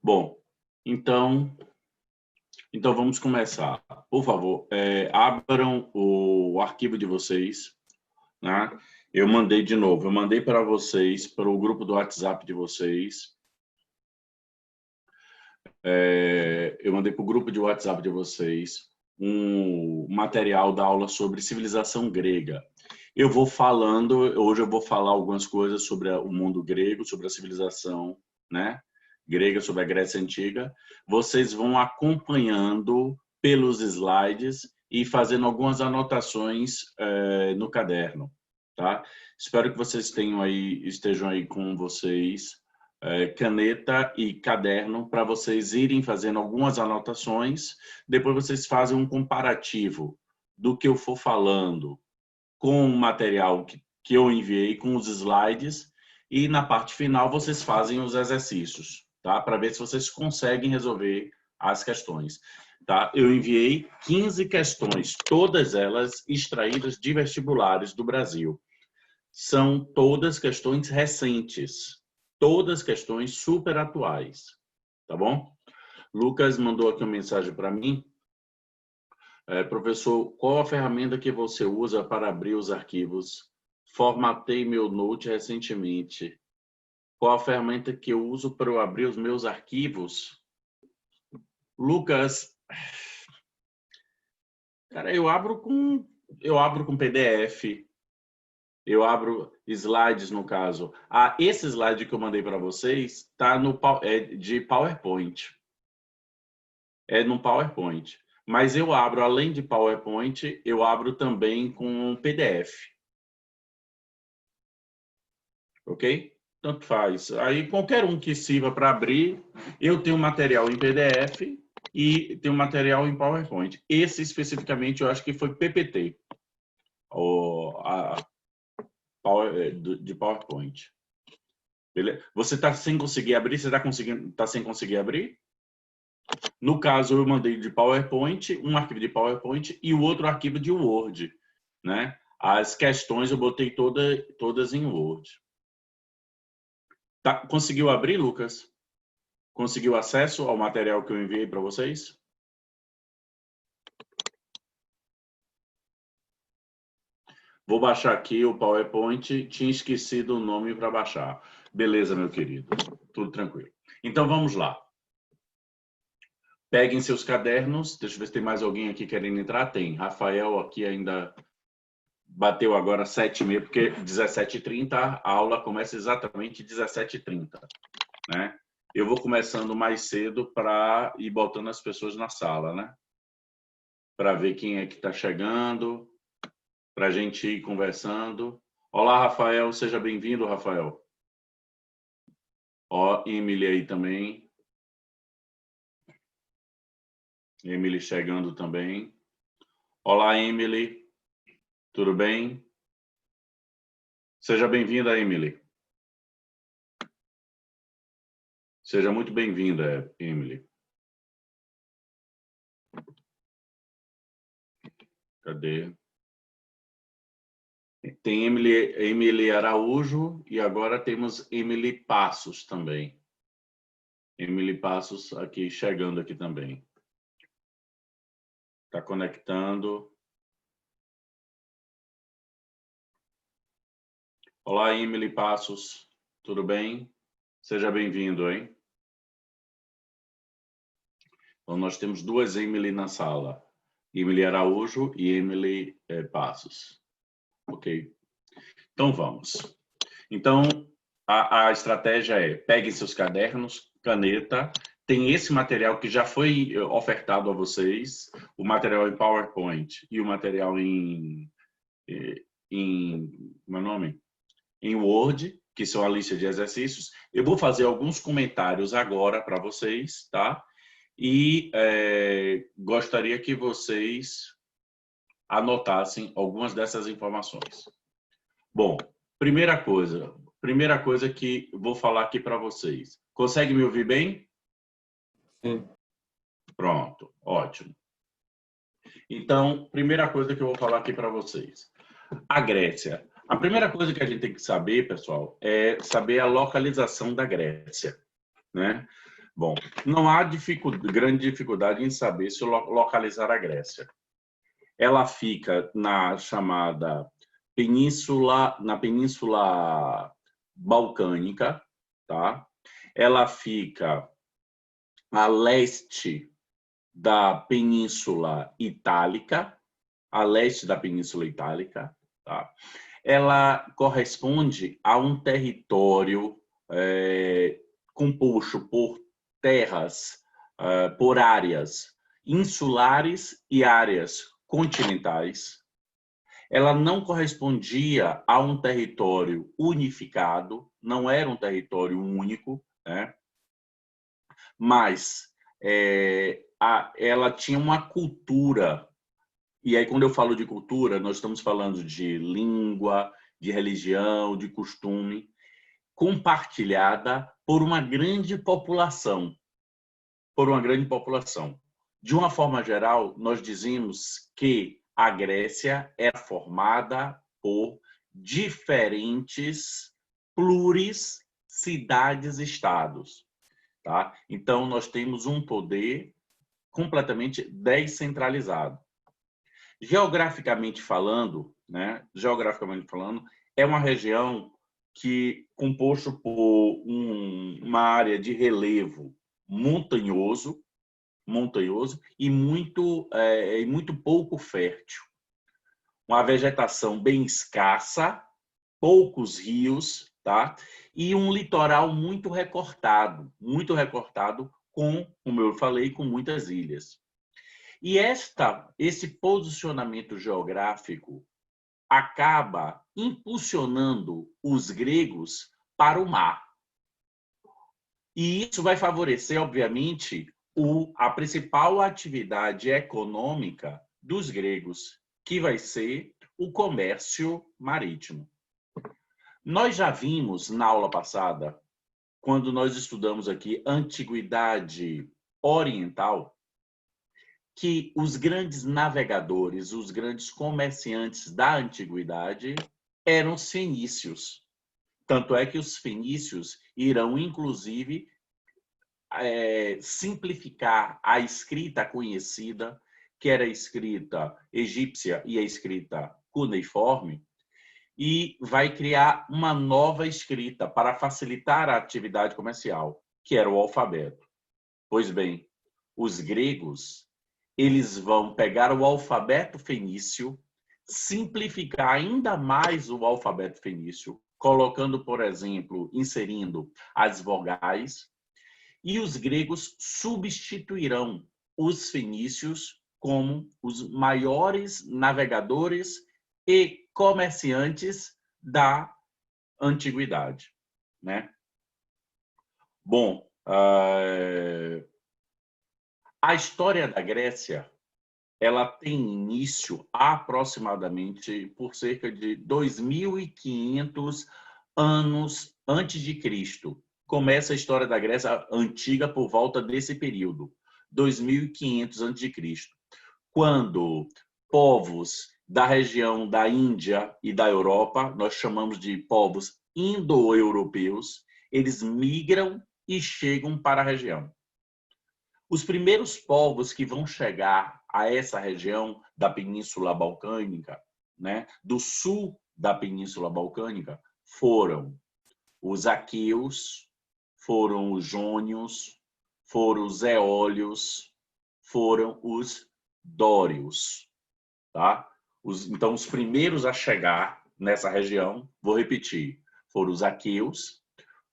Bom, então vamos começar. Por favor, abram o arquivo de vocês, né? Eu mandei de novo, eu mandei para vocês, para o grupo do WhatsApp de vocês. Eu mandei para o grupo de WhatsApp de vocês um material da aula sobre civilização grega. Eu vou falando, hoje eu vou falar algumas coisas sobre o mundo grego, sobre a civilização, né, grega, sobre a Grécia Antiga. Vocês vão acompanhando pelos slides e fazendo algumas anotações no caderno, tá? Espero que vocês estejam aí com vocês caneta e caderno para vocês irem fazendo algumas anotações. Depois vocês fazem um comparativo do que eu for falando com o material que eu enviei, com os slides, e na parte final vocês fazem os exercícios, tá? Para ver se vocês conseguem resolver as questões. Tá? Eu enviei 15 questões, todas elas extraídas de vestibulares do Brasil. São todas questões recentes. Todas questões super atuais, tá bom? Lucas mandou aqui uma mensagem para mim. Professor, qual a ferramenta que você usa para abrir os arquivos? Formatei meu Note recentemente. Qual a ferramenta que eu uso para eu abrir os meus arquivos? Lucas, cara, eu abro com PDF. Eu abro slides, no caso. Esse slide que eu mandei para vocês é de PowerPoint. É no PowerPoint. Mas eu abro, além de PowerPoint, eu abro também com PDF. Ok? Tanto faz. Aí, qualquer um que sirva para abrir, eu tenho material em PDF e tenho material em PowerPoint. Esse, especificamente, eu acho que foi PPT. De PowerPoint. Beleza? Você está sem conseguir abrir? Você está sem conseguir abrir? No caso, eu mandei de PowerPoint, um arquivo de PowerPoint e o outro arquivo de Word, né? As questões eu botei todas em Word. Tá, conseguiu abrir, Lucas? Conseguiu acesso ao material que eu enviei para vocês? Vou baixar aqui o PowerPoint. Tinha esquecido o nome para baixar. Beleza, meu querido. Tudo tranquilo. Então, vamos lá. Peguem seus cadernos. Deixa eu ver se tem mais alguém aqui querendo entrar. Tem. Rafael aqui ainda bateu agora 7h30, porque 17h30 a aula começa exatamente 17h30, né? Eu vou começando mais cedo para ir botando as pessoas na sala, né? Para ver quem é que está chegando, para a gente ir conversando. Olá, Rafael. Seja bem-vindo, Rafael. Ó, Emily aí também. Emily chegando também. Olá, Emily. Tudo bem? Seja bem-vinda, Emily. Seja muito bem-vinda, Emily. Cadê? Tem Emily Araújo e agora temos Emily Passos também. Emily Passos aqui, chegando aqui também. Está conectando. Olá, Emily Passos. Tudo bem? Seja bem-vindo, hein? Então, nós temos duas Emily na sala. Emily Araújo e Emily Passos. Ok? Então, vamos. Então, a estratégia é: peguem seus cadernos, caneta. Tem esse material que já foi ofertado a vocês, o material em PowerPoint e o material em meu nome? Em Word, que são a lista de exercícios. Eu vou fazer alguns comentários agora para vocês, tá? E gostaria que vocês anotassem algumas dessas informações. Bom, primeira coisa que vou falar aqui para vocês. Consegue me ouvir bem? Sim. Pronto, ótimo. Então, primeira coisa que eu vou falar aqui para vocês. A Grécia. A primeira coisa que a gente tem que saber, pessoal, é saber a localização da Grécia, né? Bom, não há grande dificuldade em saber se localizar a Grécia. Ela fica na chamada na Península Balcânica, tá? Ela fica a leste da Península Itálica, a leste da Península Itálica, tá? Ela corresponde a um território composto por terras, por áreas insulares e áreas continentais. Ela não correspondia a um território unificado, não era um território único, né? Mas ela tinha uma cultura. E aí, quando eu falo de cultura, nós estamos falando de língua, de religião, de costume, compartilhada por uma grande população. De uma forma geral, nós dizemos que a Grécia era formada por diferentes cidades-estados, tá? Então, nós temos um poder completamente descentralizado. Geograficamente falando, né? É uma região composto por uma área de relevo montanhoso e muito pouco fértil. Uma vegetação bem escassa, poucos rios, tá? E um litoral muito recortado, como eu falei, com muitas ilhas. E esse posicionamento geográfico acaba impulsionando os gregos para o mar. E isso vai favorecer, obviamente, a principal atividade econômica dos gregos, que vai ser o comércio marítimo. Nós já vimos na aula passada, quando nós estudamos aqui Antiguidade Oriental, que os grandes navegadores, os grandes comerciantes da antiguidade eram os fenícios. Tanto é que os fenícios irão, inclusive, simplificar a escrita conhecida, que era a escrita egípcia e a escrita cuneiforme, e vai criar uma nova escrita para facilitar a atividade comercial, que era o alfabeto. Pois bem, os gregos eles vão pegar o alfabeto fenício, simplificar ainda mais o alfabeto fenício, colocando, por exemplo, inserindo as vogais, e os gregos substituirão os fenícios como os maiores navegadores e comerciantes da antiguidade, né? Bom, a história da Grécia, ela tem início aproximadamente por cerca de 2.500 anos antes de Cristo. Começa a história da Grécia antiga por volta desse período, 2.500 antes de Cristo, quando povos da região da Índia e da Europa, nós chamamos de povos indo-europeus, eles migram e chegam para a região. Os primeiros povos que vão chegar a essa região da Península Balcânica, né, do sul da Península Balcânica, foram os aqueus, foram os jônios, foram os eólios, foram os dórios, tá? Então, os primeiros a chegar nessa região, vou repetir, foram os aqueus,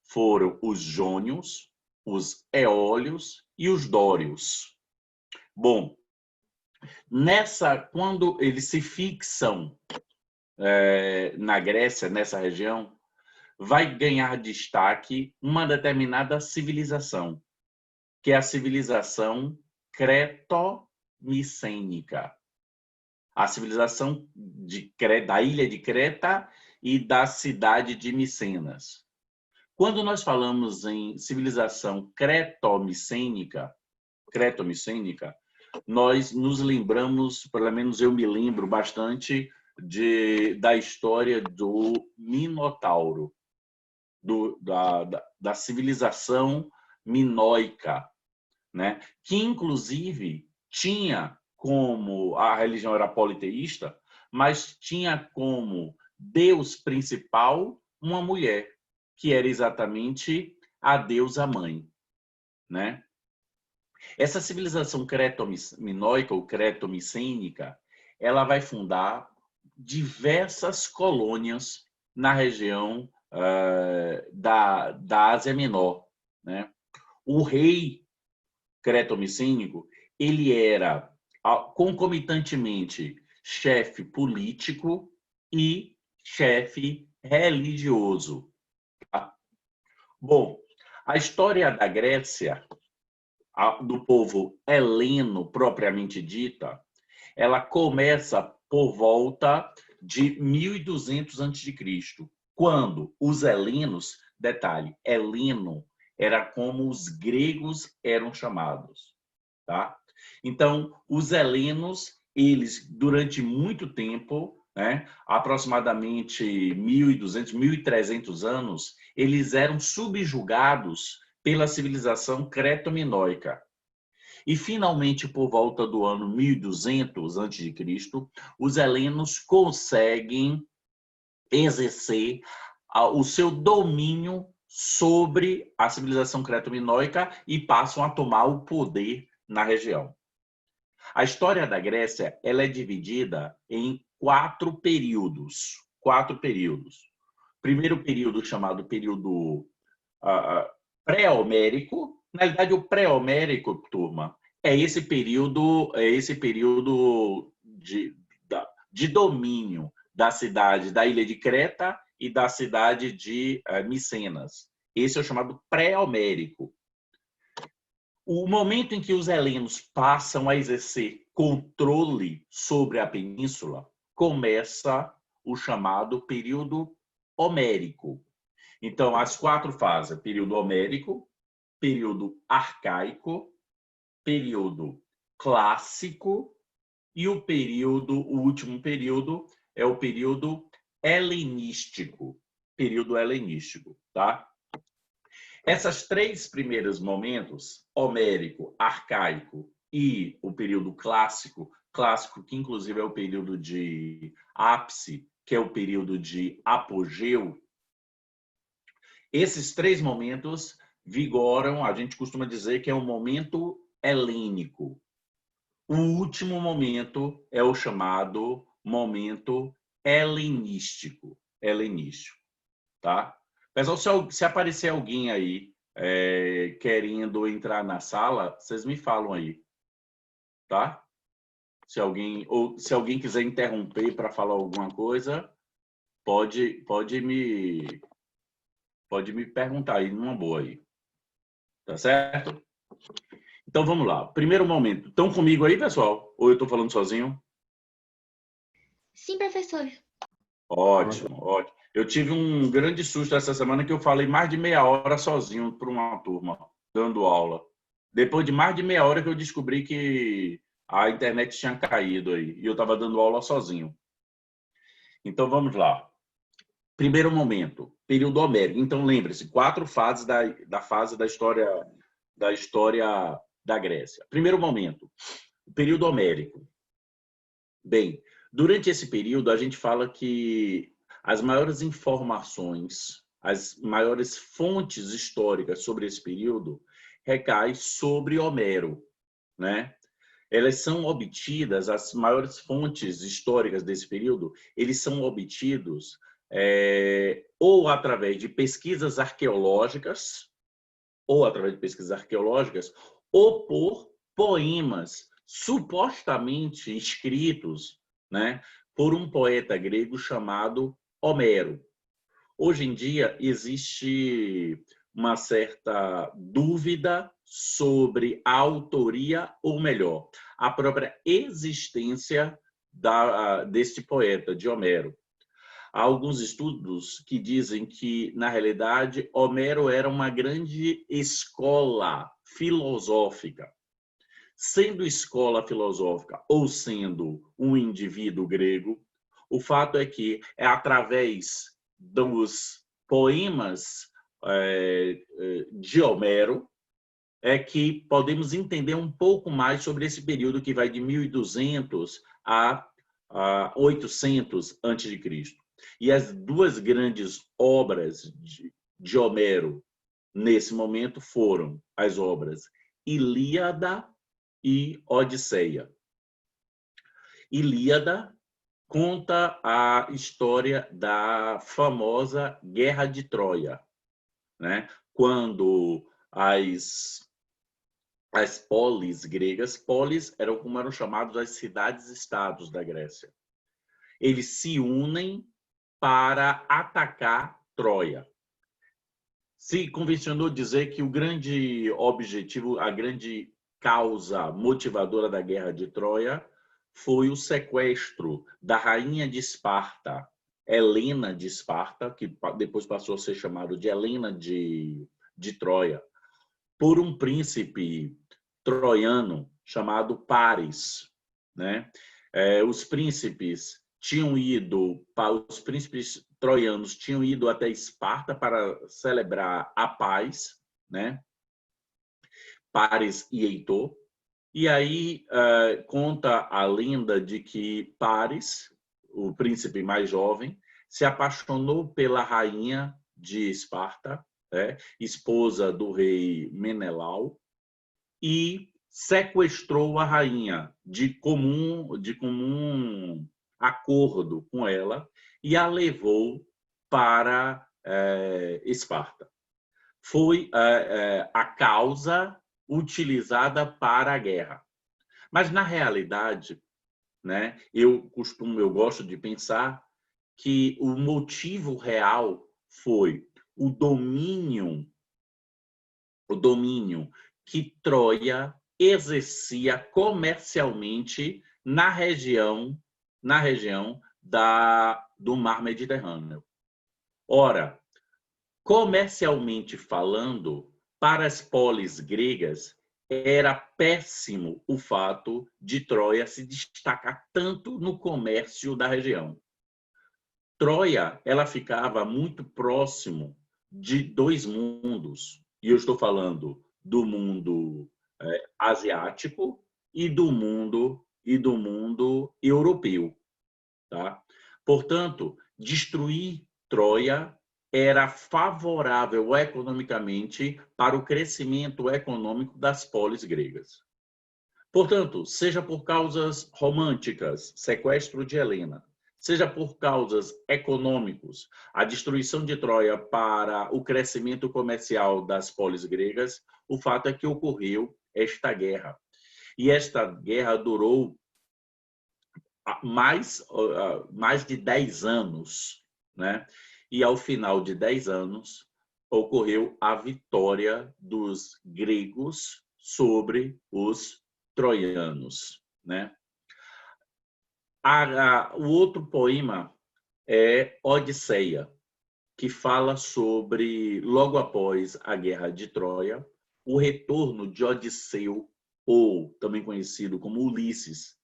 foram os jônios, os eólios e os dórios. Bom, quando eles se fixam na Grécia, nessa região, vai ganhar destaque uma determinada civilização, que é a civilização cretomicênica. A civilização da ilha de Creta e da cidade de Micenas. Quando nós falamos em civilização cretomicênica, nós nos lembramos, pelo menos eu me lembro bastante, da história do Minotauro, da civilização minoica, né? Que inclusive tinha como a religião era politeísta, mas tinha como Deus principal uma mulher, que era exatamente a deusa mãe, né? Essa civilização creto-minoica ou creto-micênica, ela vai fundar diversas colônias na região da Ásia Menor, né? O rei creto-micênico, ele era concomitantemente chefe político e chefe religioso. Tá? Bom, a história da Grécia, do povo heleno propriamente dita, ela começa por volta de 1200 a.C., quando os helenos, detalhe, heleno era como os gregos eram chamados, tá? Então, os helenos, eles durante muito tempo, né, aproximadamente 1200, 1300 anos, eles eram subjugados pela civilização creto-minoica. E, finalmente, por volta do ano 1200 a.C., os helenos conseguem exercer o seu domínio sobre a civilização creto-minoica e passam a tomar o poder na região. A história da Grécia ela é dividida em quatro períodos. Primeiro período chamado período pré-homérico. Na realidade, o pré-homérico, turma, é esse período de domínio da cidade da ilha de Creta e da cidade de Micenas. Esse é o chamado pré-homérico. O momento em que os helenos passam a exercer controle sobre a península, começa o chamado período homérico. Então, as quatro fases: período homérico, período arcaico, período clássico e o último período é o período helenístico. Tá? Essas três primeiros momentos, homérico, arcaico e o período clássico que inclusive é o período de ápice, que é o período de apogeu, esses três momentos vigoram, a gente costuma dizer que é um momento helênico. O último momento é o chamado momento helenístico, tá? Pessoal, se aparecer alguém aí querendo entrar na sala, vocês me falam aí, tá? Se alguém quiser interromper para falar alguma coisa, pode me perguntar aí numa boa aí, tá certo? Então vamos lá. Primeiro momento. Estão comigo aí, pessoal? Ou eu estou falando sozinho? Sim, professor. Ótimo, ótimo. Eu tive um grande susto essa semana que eu falei mais de meia hora sozinho para uma turma, dando aula. Depois de mais de meia hora que eu descobri que a internet tinha caído aí e eu estava dando aula sozinho. Então vamos lá. Primeiro momento, período homérico. Então lembre-se, quatro fases da fase da história da Grécia. Primeiro momento, o período homérico. Bem, durante esse período a gente fala que as maiores informações, as maiores fontes históricas sobre esse período recaem sobre Homero, né? Elas são obtidas, as maiores fontes históricas desse período, eles são obtidos ou através de pesquisas arqueológicas, ou por poemas supostamente escritos, né, por um poeta grego chamado Homero. Hoje em dia existe uma certa dúvida sobre a autoria, ou melhor, a própria existência deste poeta, de Homero. Há alguns estudos que dizem que, na realidade, Homero era uma grande escola filosófica. Sendo escola filosófica ou sendo um indivíduo grego, o fato é que é através dos poemas de Homero é que podemos entender um pouco mais sobre esse período que vai de 1200 a 800 a.C. E as duas grandes obras de Homero nesse momento foram as obras Ilíada e Odisseia. Ilíada conta a história da famosa Guerra de Troia, né? Quando as polis gregas, polis eram como eram chamados as cidades-estados da Grécia. Eles se unem para atacar Troia. Se convencionou dizer que o grande objetivo, a grande causa motivadora da Guerra de Troia foi o sequestro da rainha de Esparta, Helena de Esparta, que depois passou a ser chamado de Helena de Troia, por um príncipe troiano chamado Paris, né? Os príncipes troianos tinham ido até Esparta para celebrar a paz, né? Paris e Heitor. E aí conta a lenda de que Paris, o príncipe mais jovem, se apaixonou pela rainha de Esparta, né? Esposa do rei Menelau, e sequestrou a rainha de comum acordo com ela e a levou para Esparta. Foi a causa utilizada para a guerra. Mas, na realidade, né, eu gosto de pensar que o motivo real foi o domínio que Troia exercia comercialmente na região do Mar Mediterrâneo. Ora, comercialmente falando, para as polis gregas, era péssimo o fato de Troia se destacar tanto no comércio da região. Troia, ela ficava muito próximo de dois mundos, e eu estou falando do mundo asiático e do mundo europeu, tá? Portanto, destruir Troia era favorável economicamente para o crescimento econômico das polis gregas. Portanto, seja por causas românticas, sequestro de Helena, seja por causas econômicos, a destruição de Troia para o crescimento comercial das polis gregas, o fato é que ocorreu esta guerra. E esta guerra durou mais de 10 anos, né? E ao final de 10 anos ocorreu a vitória dos gregos sobre os troianos, né? O outro poema é Odisseia, que fala sobre, logo após a Guerra de Troia, o retorno de Odisseu, ou também conhecido como Ulisses.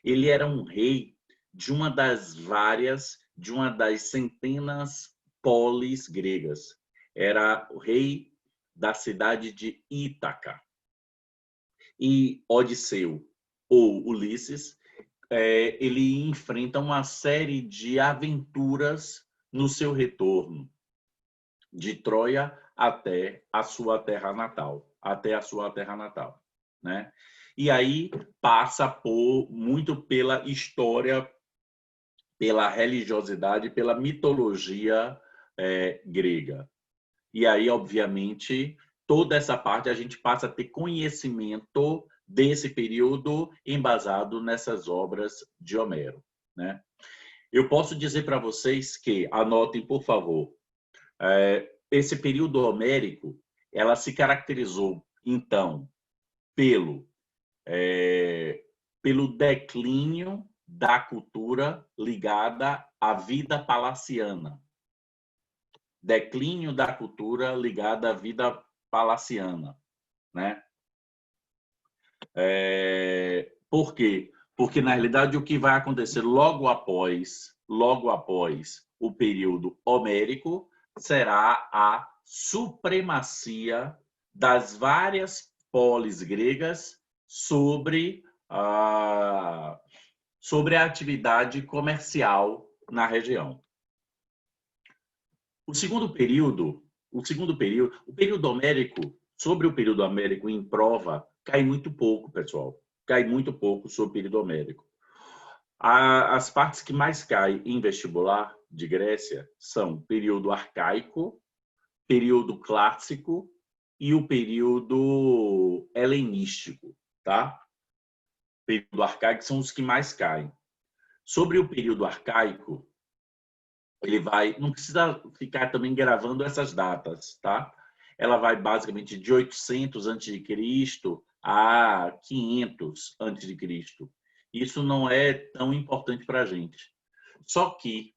Ele era um rei de uma das centenas polis gregas. Era o rei da cidade de Ítaca. E Odisseu, ou Ulisses, ele enfrenta uma série de aventuras no seu retorno de Troia até a sua terra natal, né? E aí passa muito pela história, pela religiosidade, pela mitologia grega. E aí, obviamente, toda essa parte a gente passa a ter conhecimento desse período embasado nessas obras de Homero, né? Eu posso dizer para vocês que, anotem, por favor, esse período homérico, ela se caracterizou, então, pelo declínio da cultura ligada à vida palaciana. Declínio da cultura ligada à vida palaciana, né? Por quê? Porque, na realidade, o que vai acontecer logo após o período homérico será a supremacia das várias polis gregas sobre a atividade comercial na região. O período homérico, sobre o período homérico em prova, cai muito pouco, pessoal. Cai muito pouco sobre o período homérico. As partes que mais caem em vestibular de Grécia são período arcaico, período clássico e o período helenístico, tá? Período arcaico são os que mais caem. Sobre o período arcaico, ele vai, não precisa ficar também gravando essas datas, tá? Ela vai basicamente de 800 a.C. a 500 a.C. Isso não é tão importante para a gente. Só que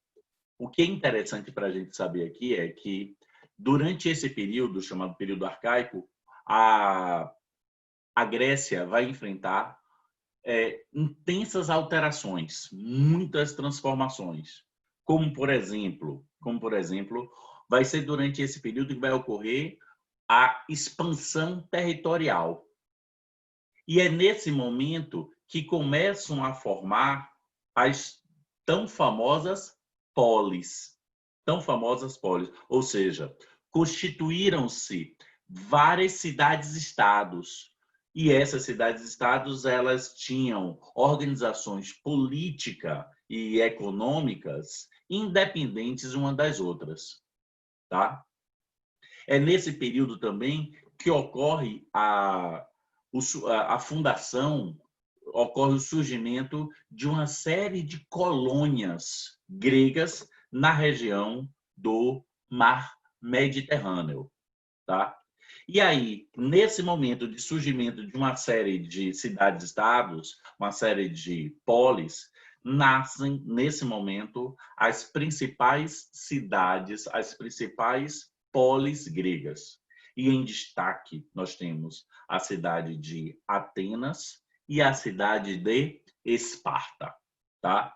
o que é interessante para a gente saber aqui é que durante esse período, chamado período arcaico, a Grécia vai enfrentar intensas alterações, muitas transformações. Como por exemplo, vai ser durante esse período que vai ocorrer a expansão territorial. E é nesse momento que começam a formar as tão famosas polis. Ou seja, constituíram-se várias cidades-estados. E essas cidades-estados, elas tinham organizações políticas e econômicas independentes uma das outras, tá? É nesse período também que ocorre a fundação, ocorre o surgimento de uma série de colônias gregas na região do Mar Mediterrâneo, tá? E aí, nesse momento de surgimento de uma série de cidades-estados, uma série de polis, nascem, nesse momento, as principais cidades, as principais polis gregas. E em destaque, nós temos a cidade de Atenas e a cidade de Esparta. Tá?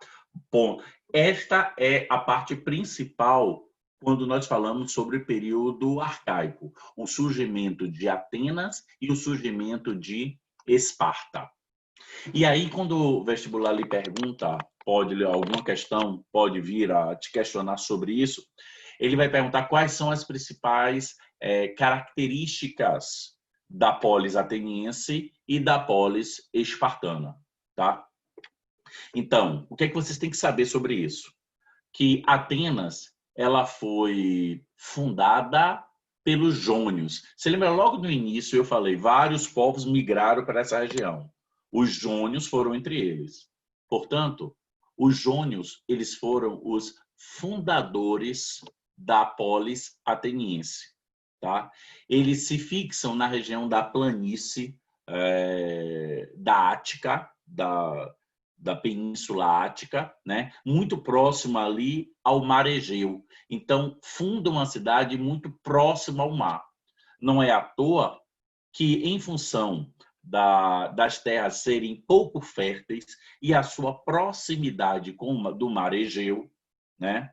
Bom, esta é a parte principal quando nós falamos sobre o período arcaico, o surgimento de Atenas e o surgimento de Esparta. E aí, quando o vestibular lhe pergunta, alguma questão pode vir a te questionar sobre isso, ele vai perguntar quais são as principais características da polis ateniense e da polis espartana, tá? Então, o que é que vocês têm que saber sobre isso? Que Atenas, ela foi fundada pelos jônios. Você lembra logo no início eu falei, vários povos migraram para essa região. Os jônios foram entre eles. Portanto, os jônios, eles foram os fundadores da polis ateniense, tá? Eles se fixam na região da planície da Ática, da Península Ática, né? Muito próxima ali ao Mar Egeu. Então, funda uma cidade muito próxima ao mar. Não é à toa que, em função das terras serem pouco férteis e a sua proximidade do Mar Egeu, né?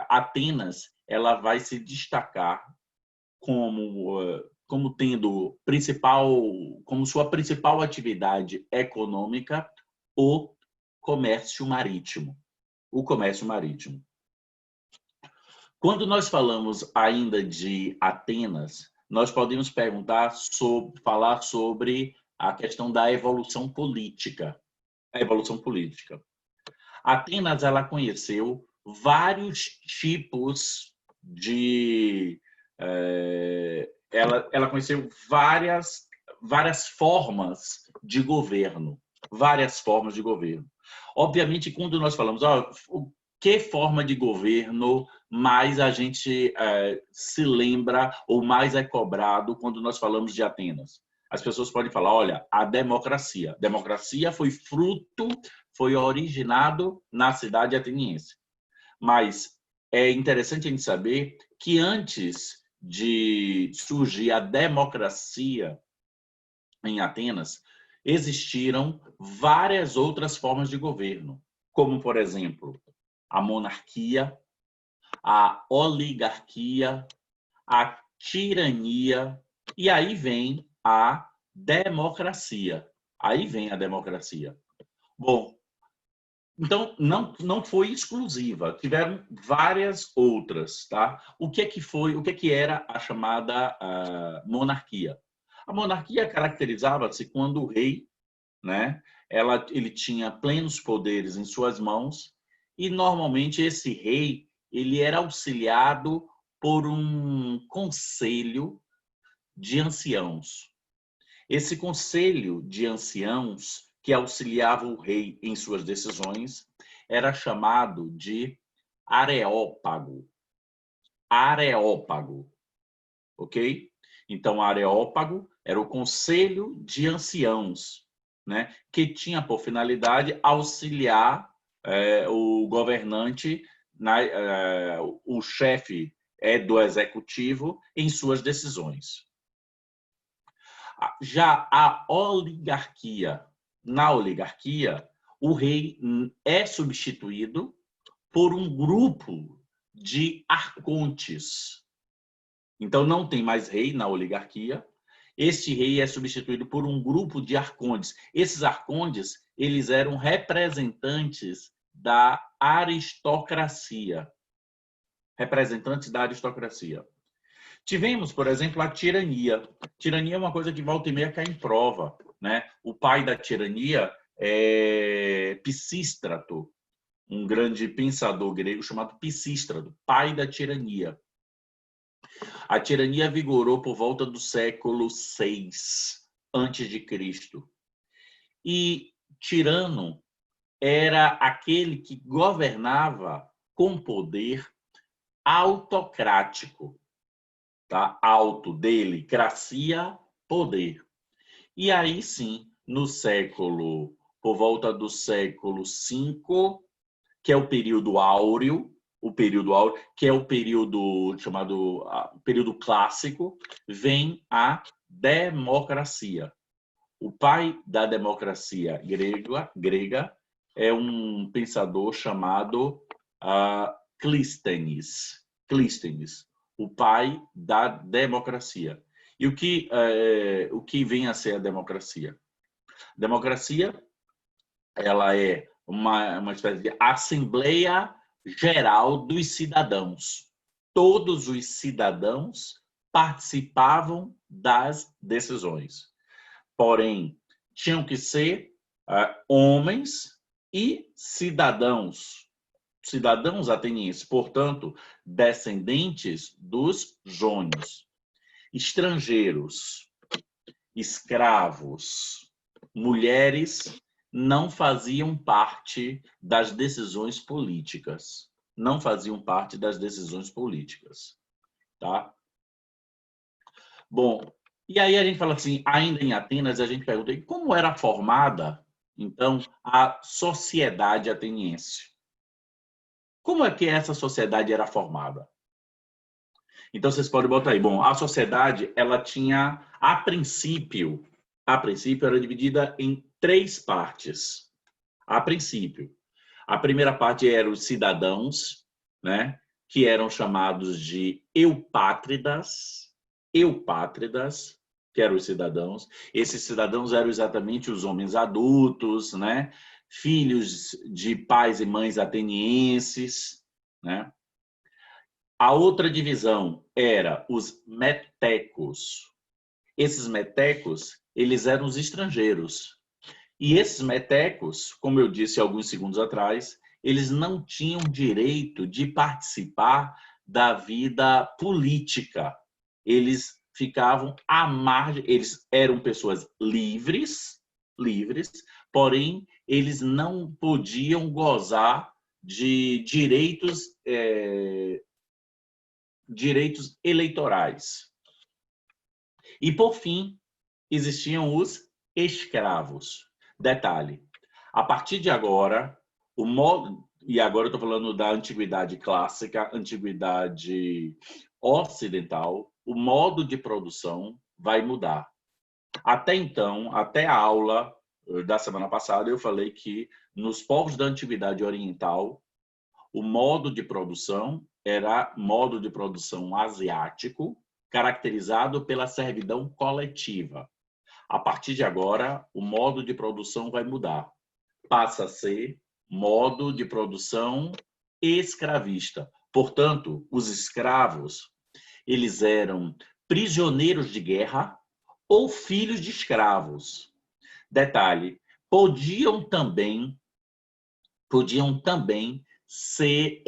Atenas, ela vai se destacar como tendo como sua principal atividade econômica o comércio marítimo. Quando nós falamos ainda de Atenas, nós podemos falar sobre a questão da evolução política. Atenas, ela conheceu vários tipos de... ela conheceu várias formas de governo. Obviamente, quando nós falamos que forma de governo mais a gente se lembra ou mais é cobrado quando nós falamos de Atenas? As pessoas podem falar, olha, a democracia. Democracia foi originado na cidade ateniense. Mas é interessante a gente saber que antes de surgir a democracia em Atenas, existiram várias outras formas de governo, como, por exemplo, a monarquia, a oligarquia, a tirania, e aí vem a democracia. Aí vem a democracia. Bom, então não foi exclusiva, tiveram várias outras, tá? O que que era a chamada monarquia? A monarquia caracterizava-se quando o rei, né, ele tinha plenos poderes em suas mãos e normalmente esse rei, ele era auxiliado por um conselho de anciãos. Esse conselho de anciãos que auxiliava o rei em suas decisões era chamado de areópago. Areópago, ok? Então, areópago era o conselho de anciãos, né? Que tinha por finalidade auxiliar o governante, o chefe do executivo em suas decisões. Já a oligarquia, na oligarquia, o rei é substituído por um grupo de arcontes. Então, não tem mais rei na oligarquia. Este rei é substituído por um grupo de arcontes. Esses arcontes, eles eram representantes da aristocracia. Representantes da aristocracia. Tivemos, por exemplo, a tirania. Tirania é uma coisa que volta e meia cai em prova, né? O pai da tirania é Pisístrato, um grande pensador grego chamado Pisístrato, pai da tirania. A tirania vigorou por volta do século VI a.C. E tirano era aquele que governava com poder autocrático. Tá? Alto dele, cracia, poder. E aí sim, por volta do século V, que é o período áureo, que é o período chamado período clássico, vem a democracia. O pai da democracia grega é um pensador chamado Clístenes. O pai da democracia. E o que vem a ser a democracia? Democracia, ela é uma espécie de Assembleia Geral dos Cidadãos. Todos os cidadãos participavam das decisões. Porém, tinham que ser homens e cidadãos atenienses, portanto, descendentes dos jônios. Estrangeiros, escravos, mulheres não faziam parte das decisões políticas. Não faziam parte das decisões políticas, tá? Bom, e aí a gente fala assim, ainda em Atenas, a gente pergunta como era formada, então, a sociedade ateniense. Como é que essa sociedade era formada? Então, vocês podem botar aí. Bom, a sociedade, ela tinha, a princípio era dividida em 3 partes. A princípio. A primeira parte eram os cidadãos, né? Que eram chamados de eupátridas, que eram os cidadãos. Esses cidadãos eram exatamente os homens adultos, né? Filhos de pais e mães atenienses, né? A outra divisão era os metecos. Esses metecos, eles eram os estrangeiros. E esses metecos, como eu disse alguns segundos atrás, eles não tinham direito de participar da vida política. Eles ficavam à margem, eles eram pessoas livres, porém, eles não podiam gozar de direitos eleitorais. E, por fim, existiam os escravos. Detalhe, a partir de agora, e agora eu estou falando da antiguidade clássica, antiguidade ocidental, o modo de produção vai mudar. Até então, até a aula da semana passada, eu falei que nos povos da antiguidade oriental, o modo de produção era modo de produção asiático, caracterizado pela servidão coletiva. A partir de agora, o modo de produção vai mudar. Passa a ser modo de produção escravista. Portanto, os escravos, eles eram prisioneiros de guerra ou filhos de escravos. Detalhe, podiam também ser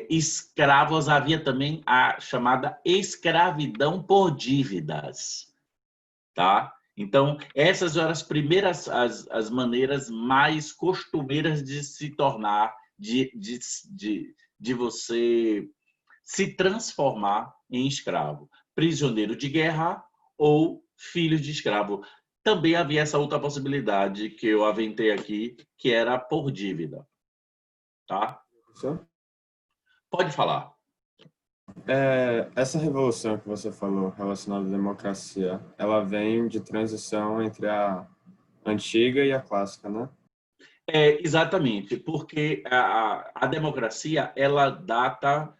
escravos, havia também a chamada escravidão por dívidas, tá? Então, essas eram as primeiras, as maneiras mais costumeiras de se tornar, de você se transformar em escravo. Prisioneiro de guerra ou filho de escravo. Também havia essa outra possibilidade que eu aventei aqui, que era por dívida. Tá? Pode falar. Essa revolução que você falou relacionada à democracia, ela vem de transição entre a antiga e a clássica, né? Exatamente, porque a democracia ela data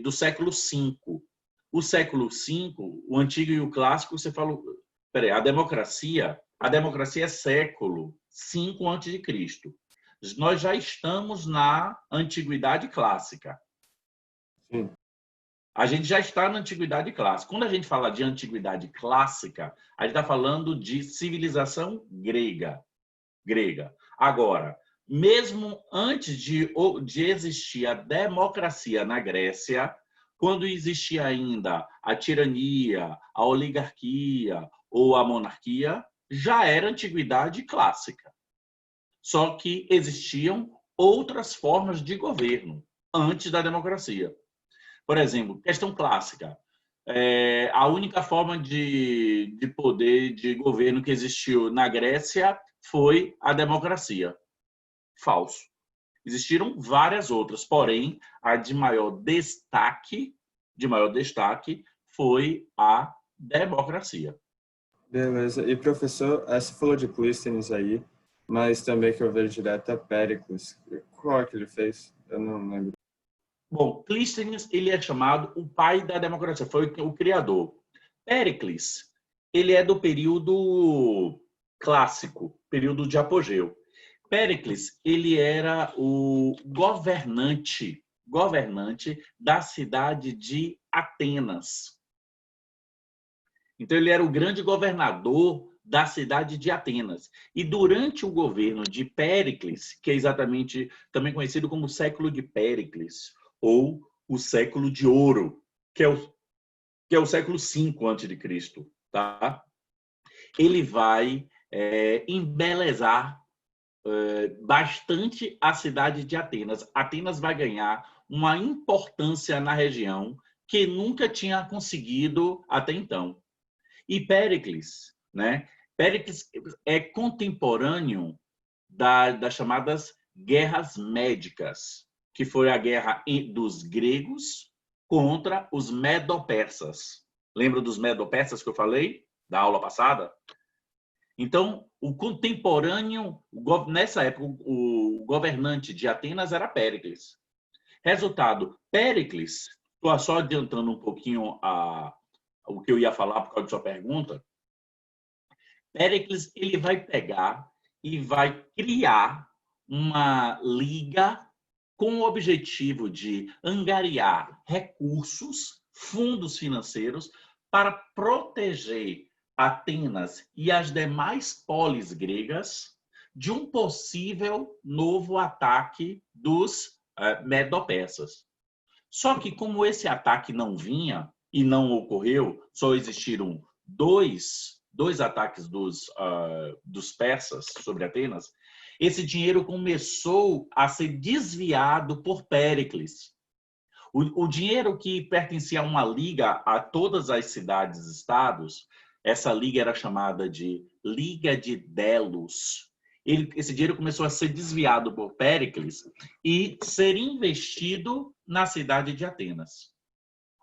do século V. O século V, o antigo e o clássico, você falou... Peraí, a democracia é século V a.C. Nós já estamos na antiguidade clássica. Sim. A gente já está na antiguidade clássica. Quando a gente fala de antiguidade clássica, a gente está falando de civilização grega. Agora, mesmo antes de existir a democracia na Grécia, quando existia ainda a tirania, a oligarquia ou a monarquia, já era antiguidade clássica. Só que existiam outras formas de governo antes da democracia. Por exemplo, questão clássica. A única forma de poder de governo que existiu na Grécia foi a democracia. Falso. Existiram várias outras, porém, a de maior destaque foi a democracia. Beleza. E, professor, você falou de Clístenes aí, mas também que eu vejo direto é Péricles. Qual é que ele fez? Eu não lembro. Bom, Clístenes, ele é chamado o pai da democracia, foi o criador. Péricles, ele é do período clássico, período de apogeu. Péricles, ele era o governante da cidade de Atenas. Então, ele era o grande governador da cidade de Atenas. E durante o governo de Péricles, que é exatamente também conhecido como o século de Péricles, ou o século de ouro, que é o século V a.C., tá? Ele vai embelezar bastante a cidade de Atenas. Atenas vai ganhar uma importância na região que nunca tinha conseguido até então. E Péricles, né? Péricles é contemporâneo das chamadas guerras médicas, que foi a guerra dos gregos contra os medo-persas. Lembra dos medo-persas que eu falei da aula passada? Então, o contemporâneo, nessa época, o governante de Atenas era Péricles. Resultado, Péricles, estou só adiantando um pouquinho o que eu ia falar por causa da sua pergunta. Péricles, ele vai pegar e vai criar uma liga com o objetivo de angariar recursos, fundos financeiros, para proteger Atenas e as demais polis gregas de um possível novo ataque dos medo-persas. Só que como esse ataque não vinha e não ocorreu, só existiram dois ataques dos persas sobre Atenas, esse dinheiro começou a ser desviado por Péricles. O dinheiro que pertencia a uma liga a todas as cidades-estados, essa liga era chamada de Liga de Delos. Esse dinheiro começou a ser desviado por Péricles e ser investido na cidade de Atenas.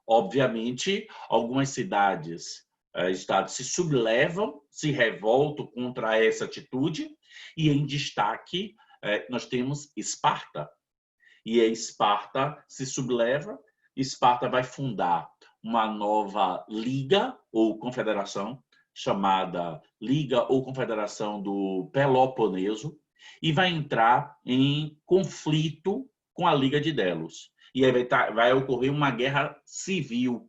Obviamente, algumas cidades, estados se sublevam, se revoltam contra essa atitude, e em destaque nós temos Esparta. E a Esparta se subleva, Esparta vai fundar uma nova liga ou confederação chamada Liga ou Confederação do Peloponeso, e vai entrar em conflito com a Liga de Delos. E aí vai ocorrer uma guerra civil,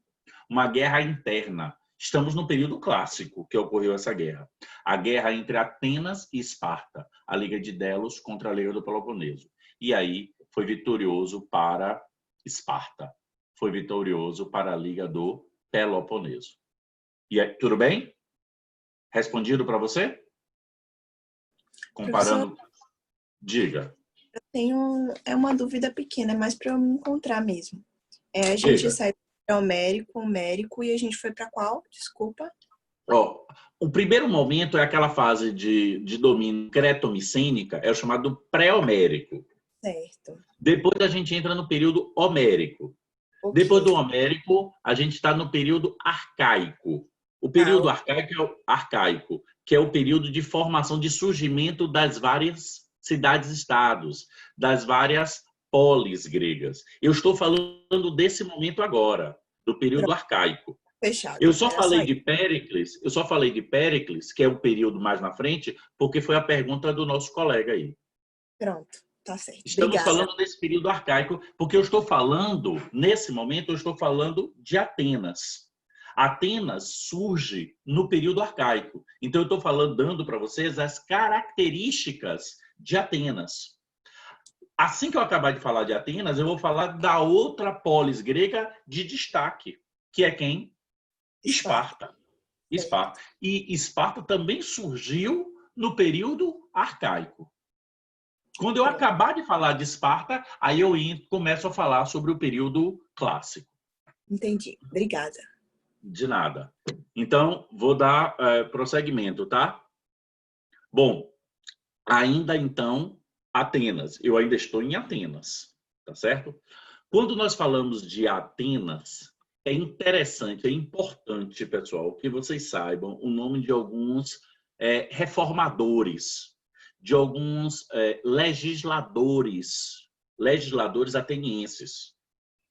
uma guerra interna. Estamos no período clássico que ocorreu essa guerra. A guerra entre Atenas e Esparta, a Liga de Delos contra a Liga do Peloponeso. E aí foi vitorioso para Esparta. Foi vitorioso para a Liga do Peloponeso. E aí, tudo bem? Respondido para você? Comparando... Professor, Diga. eu tenho uma dúvida pequena, é mais para eu me encontrar mesmo. A gente Diga. saiu do homérico e a gente foi para qual? Desculpa. Ó, o primeiro momento é aquela fase de domínio creto-micênica, é o chamado pré-homérico. Certo. Depois a gente entra no período homérico. Ok. Depois do homérico, a gente está no período arcaico. O período arcaico, que é o período de formação, de surgimento das várias cidades-estados, das várias polis gregas. Eu estou falando desse momento agora, do período arcaico. Fechado. Eu só falei de Péricles, que é o período mais na frente, porque foi a pergunta do nosso colega aí. Pronto, tá certo. Estamos Obrigada. falando desse período arcaico, porque eu estou falando, nesse momento, eu estou falando de Atenas. Atenas surge no período arcaico. Então, eu estou falando, dando para vocês as características de Atenas. Assim que eu acabar de falar de Atenas, eu vou falar da outra polis grega de destaque, que é quem? Esparta. Esparta. E Esparta também surgiu no período arcaico. Quando eu acabar de falar de Esparta, aí eu começo a falar sobre o período clássico. Entendi. Obrigada. De nada. Então, vou dar prosseguimento, tá? Bom, ainda então, Atenas. Eu ainda estou em Atenas, tá certo? Quando nós falamos de Atenas, é interessante, é importante, pessoal, que vocês saibam o nome de alguns reformadores, de alguns legisladores atenienses.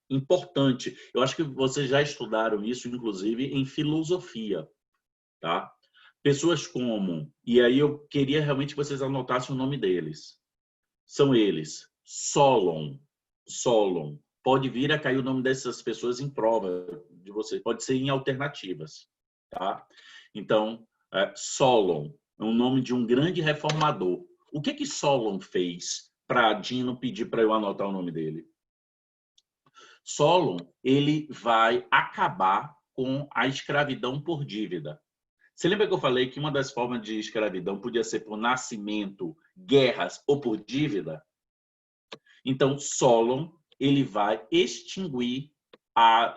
Importante. Eu acho que vocês já estudaram isso, inclusive, em filosofia, tá? Pessoas como... E aí eu queria realmente que vocês anotassem o nome deles. São eles. Solon. Pode vir a cair o nome dessas pessoas em prova de vocês. Pode ser em alternativas, tá? Então, Solon é o nome de um grande reformador. O que Solon fez para Dino pedir para eu anotar o nome dele? Solon, ele vai acabar com a escravidão por dívida. Você lembra que eu falei que uma das formas de escravidão podia ser por nascimento, guerras ou por dívida? Então, Solon, ele vai extinguir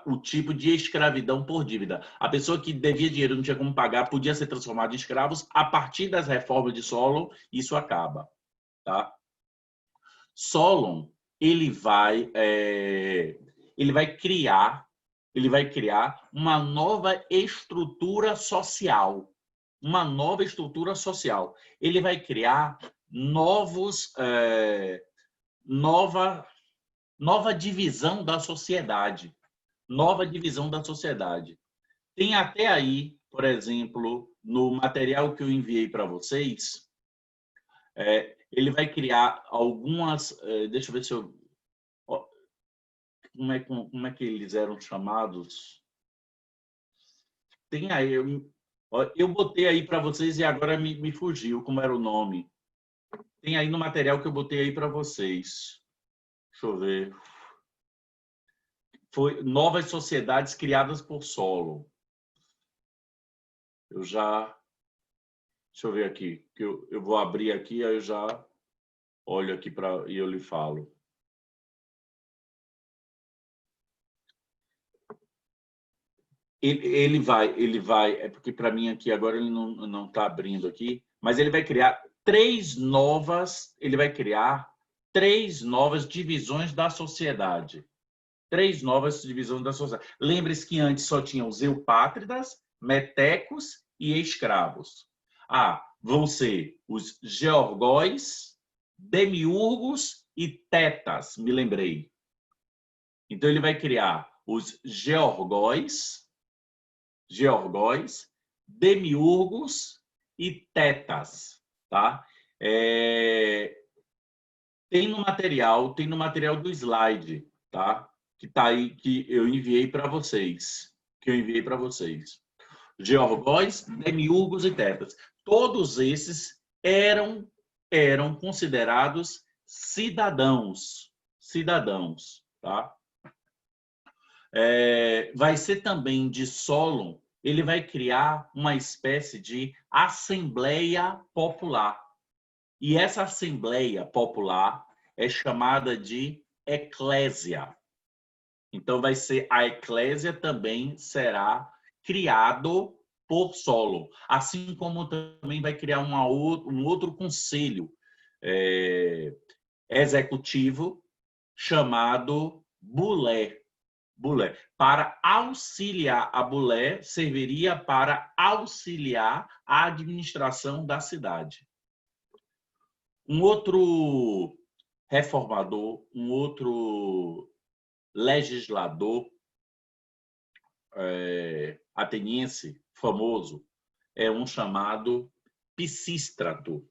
o tipo de escravidão por dívida. A pessoa que devia dinheiro, não tinha como pagar, podia ser transformada em escravos. A partir das reformas de Solon, isso acaba. Tá? Solon, ele vai criar uma nova estrutura social. Ele vai criar nova divisão da sociedade. Tem até aí, por exemplo, no material que eu enviei para vocês, ele vai criar algumas... deixa eu ver se eu... Como é que eles eram chamados? Tem aí... Eu botei aí para vocês e agora me fugiu como era o nome. Tem aí no material que eu botei aí para vocês. Deixa eu ver. Foi Novas Sociedades Criadas por Solon. Deixa eu ver aqui. Que eu vou abrir aqui, aí eu já olho aqui e eu lhe falo. Ele vai, é porque para mim aqui agora ele não está abrindo aqui, mas ele vai criar três novas divisões da sociedade. Lembre-se que antes só tinham os eupátridas, metecos e escravos. Vão ser os georgóis, demiurgos e tetas, me lembrei. Então ele vai criar os georgóis, demiurgos e tetas, tá? Tem no material do slide, tá? Que tá aí, que eu enviei para vocês. Georgóis, demiurgos e tetas. Todos esses eram considerados cidadãos, tá? Vai ser também de Solon, ele vai criar uma espécie de assembleia popular. E essa assembleia popular é chamada de eclésia. Então, vai ser a eclésia também será criado por Solon, assim como também vai criar um outro conselho executivo chamado Bulé. Para auxiliar a Bulé, serviria para auxiliar a administração da cidade. Um outro reformador, um outro legislador ateniense famoso é um chamado Pisístrato.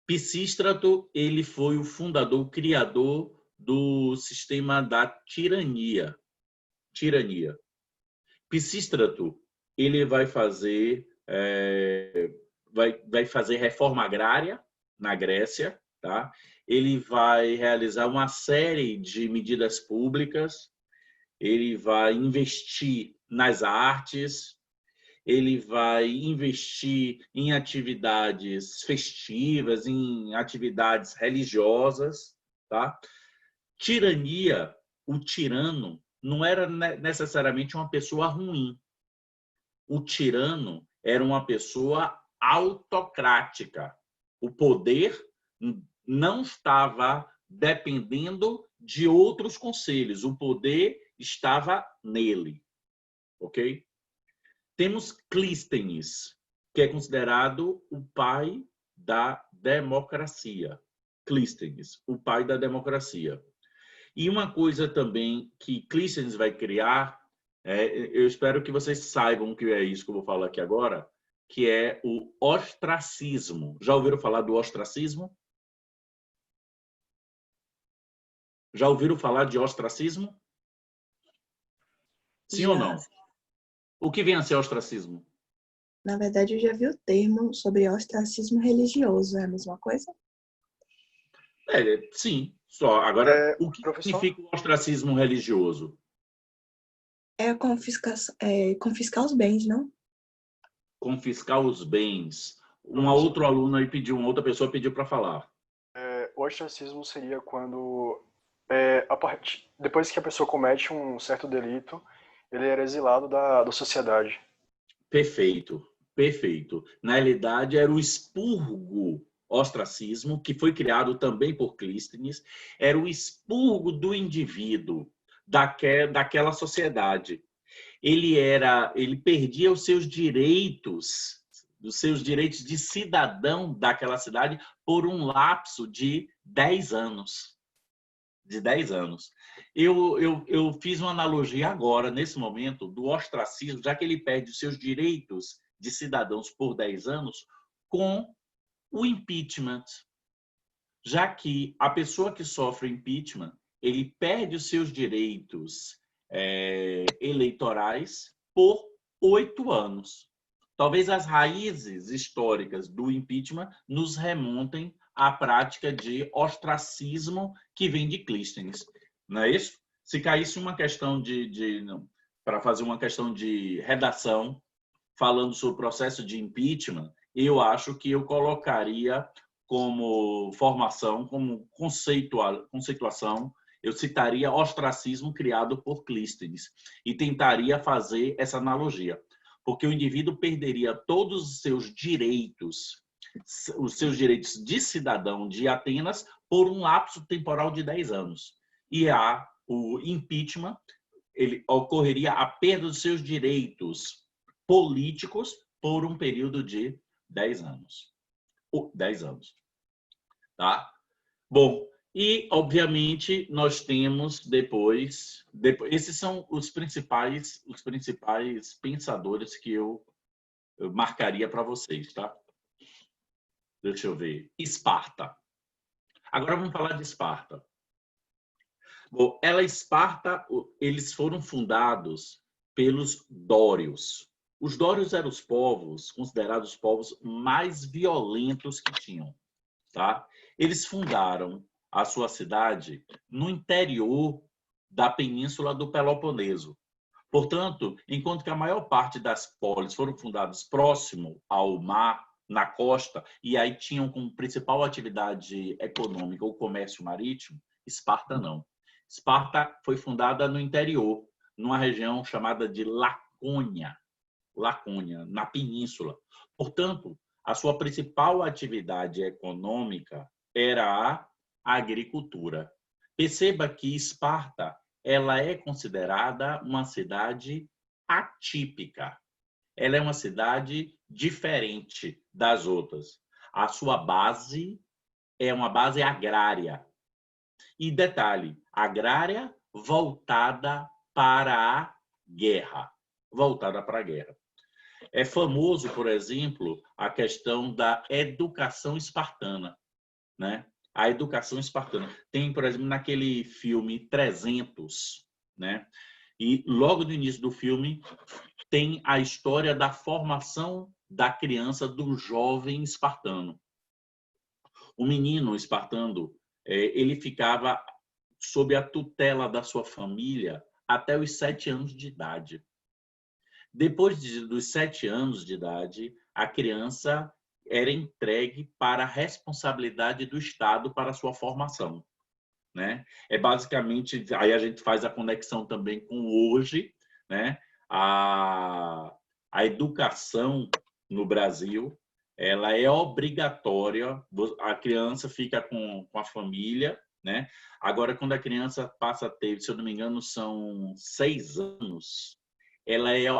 Pisístrato, ele foi o fundador, o criador do sistema da tirania. Pisístrato, ele vai fazer reforma agrária na Grécia, tá? Ele vai realizar uma série de medidas públicas, ele vai investir nas artes, ele vai investir em atividades festivas, em atividades religiosas, tá? Tirania, o tirano, não era necessariamente uma pessoa ruim. O tirano era uma pessoa autocrática. O poder não estava dependendo de outros conselhos. O poder estava nele. Ok? Temos Clístenes, que é considerado o pai da democracia. Clístenes, o pai da democracia. E uma coisa também que Clístenes vai criar, eu espero que vocês saibam o que é isso que eu vou falar aqui agora, que é o ostracismo. Já ouviram falar do ostracismo? Já ouviram falar de ostracismo? Sim Já. ou não? O que vem a ser ostracismo? Na verdade, eu já vi o termo sobre ostracismo religioso. É a mesma coisa? Sim. Só. Agora, o que professor? significa o ostracismo religioso? É confiscar os bens, não? Confiscar os bens. Uma outra pessoa pediu para falar. O ostracismo seria quando, depois que a pessoa comete um certo delito, ele era exilado da sociedade. Perfeito, perfeito. Na realidade, era o expurgo, ostracismo, que foi criado também por Clístenes, era o expurgo do indivíduo daquela sociedade. Ele perdia os seus direitos de cidadão daquela cidade por um lapso de 10 anos. Eu fiz uma analogia agora, nesse momento, do ostracismo, já que ele perde os seus direitos de cidadãos por 10 anos, com o impeachment. Já que a pessoa que sofre impeachment, ele perde os seus direitos eleitorais por 8 anos. Talvez as raízes históricas do impeachment nos remontem à prática de ostracismo que vem de Clístenes. Não é isso? Se caísse uma questão para fazer uma questão de redação falando sobre o processo de impeachment, eu acho que eu colocaria como formação, como conceituação, eu citaria ostracismo criado por Clístenes e tentaria fazer essa analogia, porque o indivíduo perderia todos os seus direitos de cidadão de Atenas por um lapso temporal de 10 anos. E o impeachment, ocorreria a perda dos seus direitos políticos por um período de 10 anos. 10 anos. Tá? Bom, e, obviamente, nós temos depois esses são os principais pensadores que eu eu marcaria para vocês, tá? Deixa eu ver. Esparta. Agora vamos falar de Esparta. Bom, Esparta, eles foram fundados pelos dórios. Os dórios eram os povos, considerados os povos mais violentos que tinham, tá? Eles fundaram a sua cidade no interior da península do Peloponeso. Portanto, enquanto que a maior parte das polis foram fundadas próximo ao mar, na costa, e aí tinham como principal atividade econômica o comércio marítimo, Esparta não. Esparta foi fundada no interior, numa região chamada de Lacônia, na península. Portanto, a sua principal atividade econômica era a agricultura. Perceba que Esparta ela é considerada uma cidade atípica. Ela é uma cidade diferente das outras. A sua base é uma base agrária. E detalhe, agrária voltada para a guerra. Voltada para a guerra. É famoso, por exemplo, a questão da educação espartana, né? A educação espartana. Tem, por exemplo, naquele filme 300, né? E logo no início do filme tem a história da formação da criança, do jovem espartano. O menino espartano, ele ficava sob a tutela da sua família até os 7 anos de idade. Depois dos 7 anos de idade, a criança era entregue para a responsabilidade do Estado para a sua formação, né? É basicamente, aí a gente faz a conexão também com hoje, né? A educação no Brasil, ela é obrigatória, a criança fica com a família, né? Agora, quando a criança passa a ter, se eu não me engano, são 6 anos,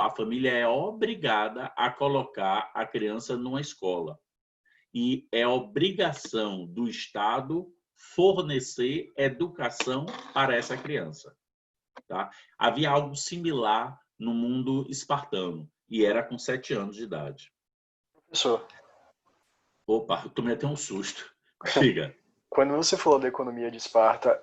a família é obrigada a colocar a criança numa escola. E é obrigação do Estado fornecer educação para essa criança. Tá? Havia algo similar no mundo espartano, e era com 7 anos de idade. Professor, Opa, eu tomei até um susto. Diga. quando você falou da economia de Esparta,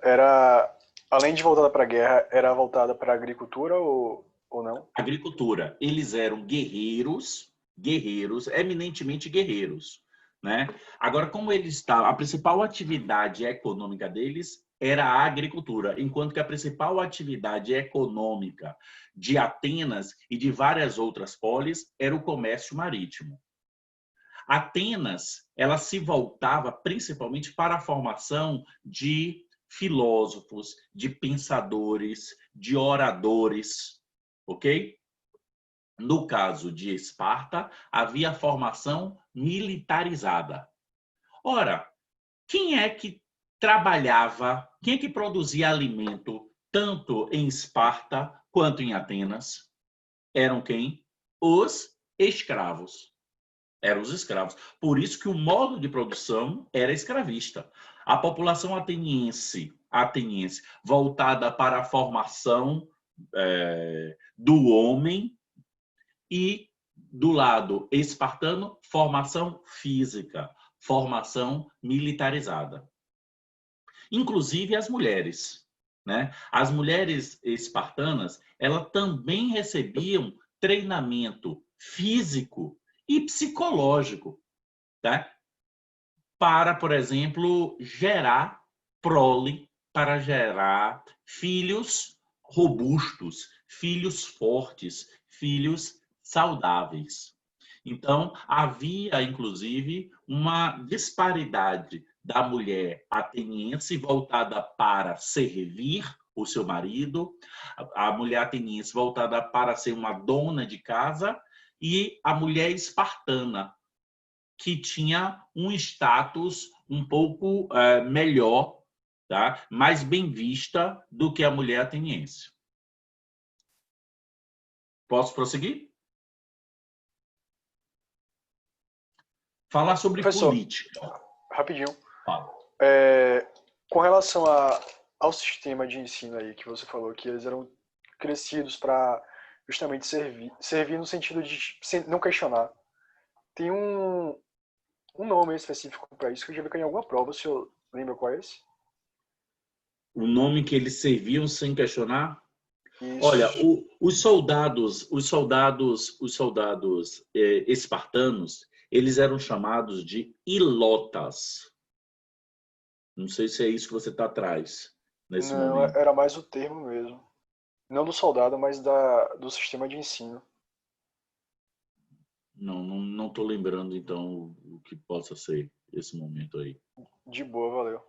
além de voltada para a guerra, era voltada para a agricultura ou não? Agricultura. Eles eram guerreiros, eminentemente guerreiros, né? Agora, como eles estavam, a principal atividade econômica deles era a agricultura, enquanto que a principal atividade econômica de Atenas e de várias outras polis era o comércio marítimo. Atenas, ela se voltava principalmente para a formação de filósofos, de pensadores, de oradores, ok? No caso de Esparta, havia formação militarizada. Ora, quem é que trabalhava, quem é que produzia alimento tanto em Esparta quanto em Atenas? Eram quem? Os escravos. Eram os escravos. Por isso que o modo de produção era escravista. A população ateniense voltada para a formação do homem, e do lado espartano, formação física, formação militarizada. Inclusive as mulheres, né? As mulheres espartanas, elas também recebiam treinamento físico e psicológico, tá? Para, por exemplo, gerar prole, para gerar filhos robustos, filhos fortes, filhos saudáveis. Então, havia, inclusive, uma disparidade da mulher ateniense voltada para servir o seu marido, a mulher ateniense voltada para ser uma dona de casa, e a mulher espartana, que tinha um status um pouco melhor, tá? Mais bem vista do que a mulher ateniense. Posso prosseguir? Falar sobre Professor, política. rapidinho. Fala. Com relação ao sistema de ensino aí que você falou, que eles eram crescidos para justamente servir no sentido de não questionar. Tem um nome específico para isso que eu já vi que em alguma prova, se eu lembro qual é esse. O nome que eles serviam sem questionar? Isso. Olha, os soldados espartanos, eles eram chamados de ilotas. Não sei se é isso que você está atrás nesse Não, momento. era mais o termo mesmo. Não do soldado, mas do sistema de ensino. Não estou lembrando, então, o que possa ser esse momento aí. De boa, valeu.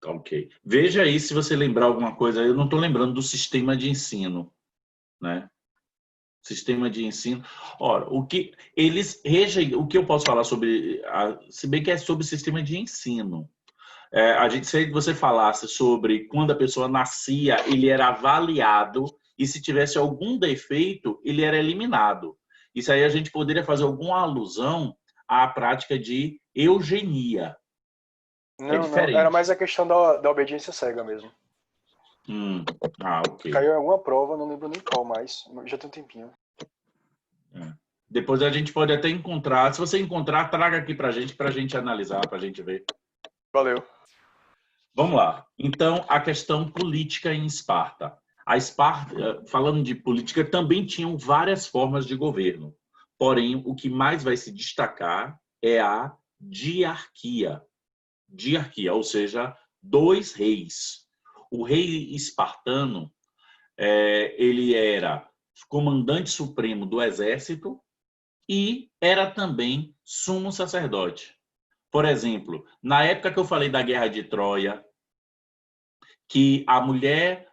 Ok. Veja aí se você lembrar alguma coisa. Eu não estou lembrando do sistema de ensino, né? Sistema de ensino. Ora, o que eu posso falar sobre, se bem que é sobre sistema de ensino. Se você falasse sobre quando a pessoa nascia, ele era avaliado e se tivesse algum defeito, ele era eliminado. Isso aí a gente poderia fazer alguma alusão à prática de eugenia. É Não, era diferente. mais a questão da obediência cega mesmo. Ok. Caiu em alguma prova, não lembro nem qual mais, já tem um tempinho. Depois a gente pode até encontrar. Se você encontrar, traga aqui para a gente analisar, para a gente ver. Valeu. Vamos lá. Então, a questão política em Esparta. A Esparta, falando de política, também tinham várias formas de governo. Porém, o que mais vai se destacar é a diarquia. Diarquia, ou seja, 2 reis. O rei espartano, ele era comandante supremo do exército e era também sumo sacerdote. Por exemplo, na época que eu falei da Guerra de Troia, que a mulher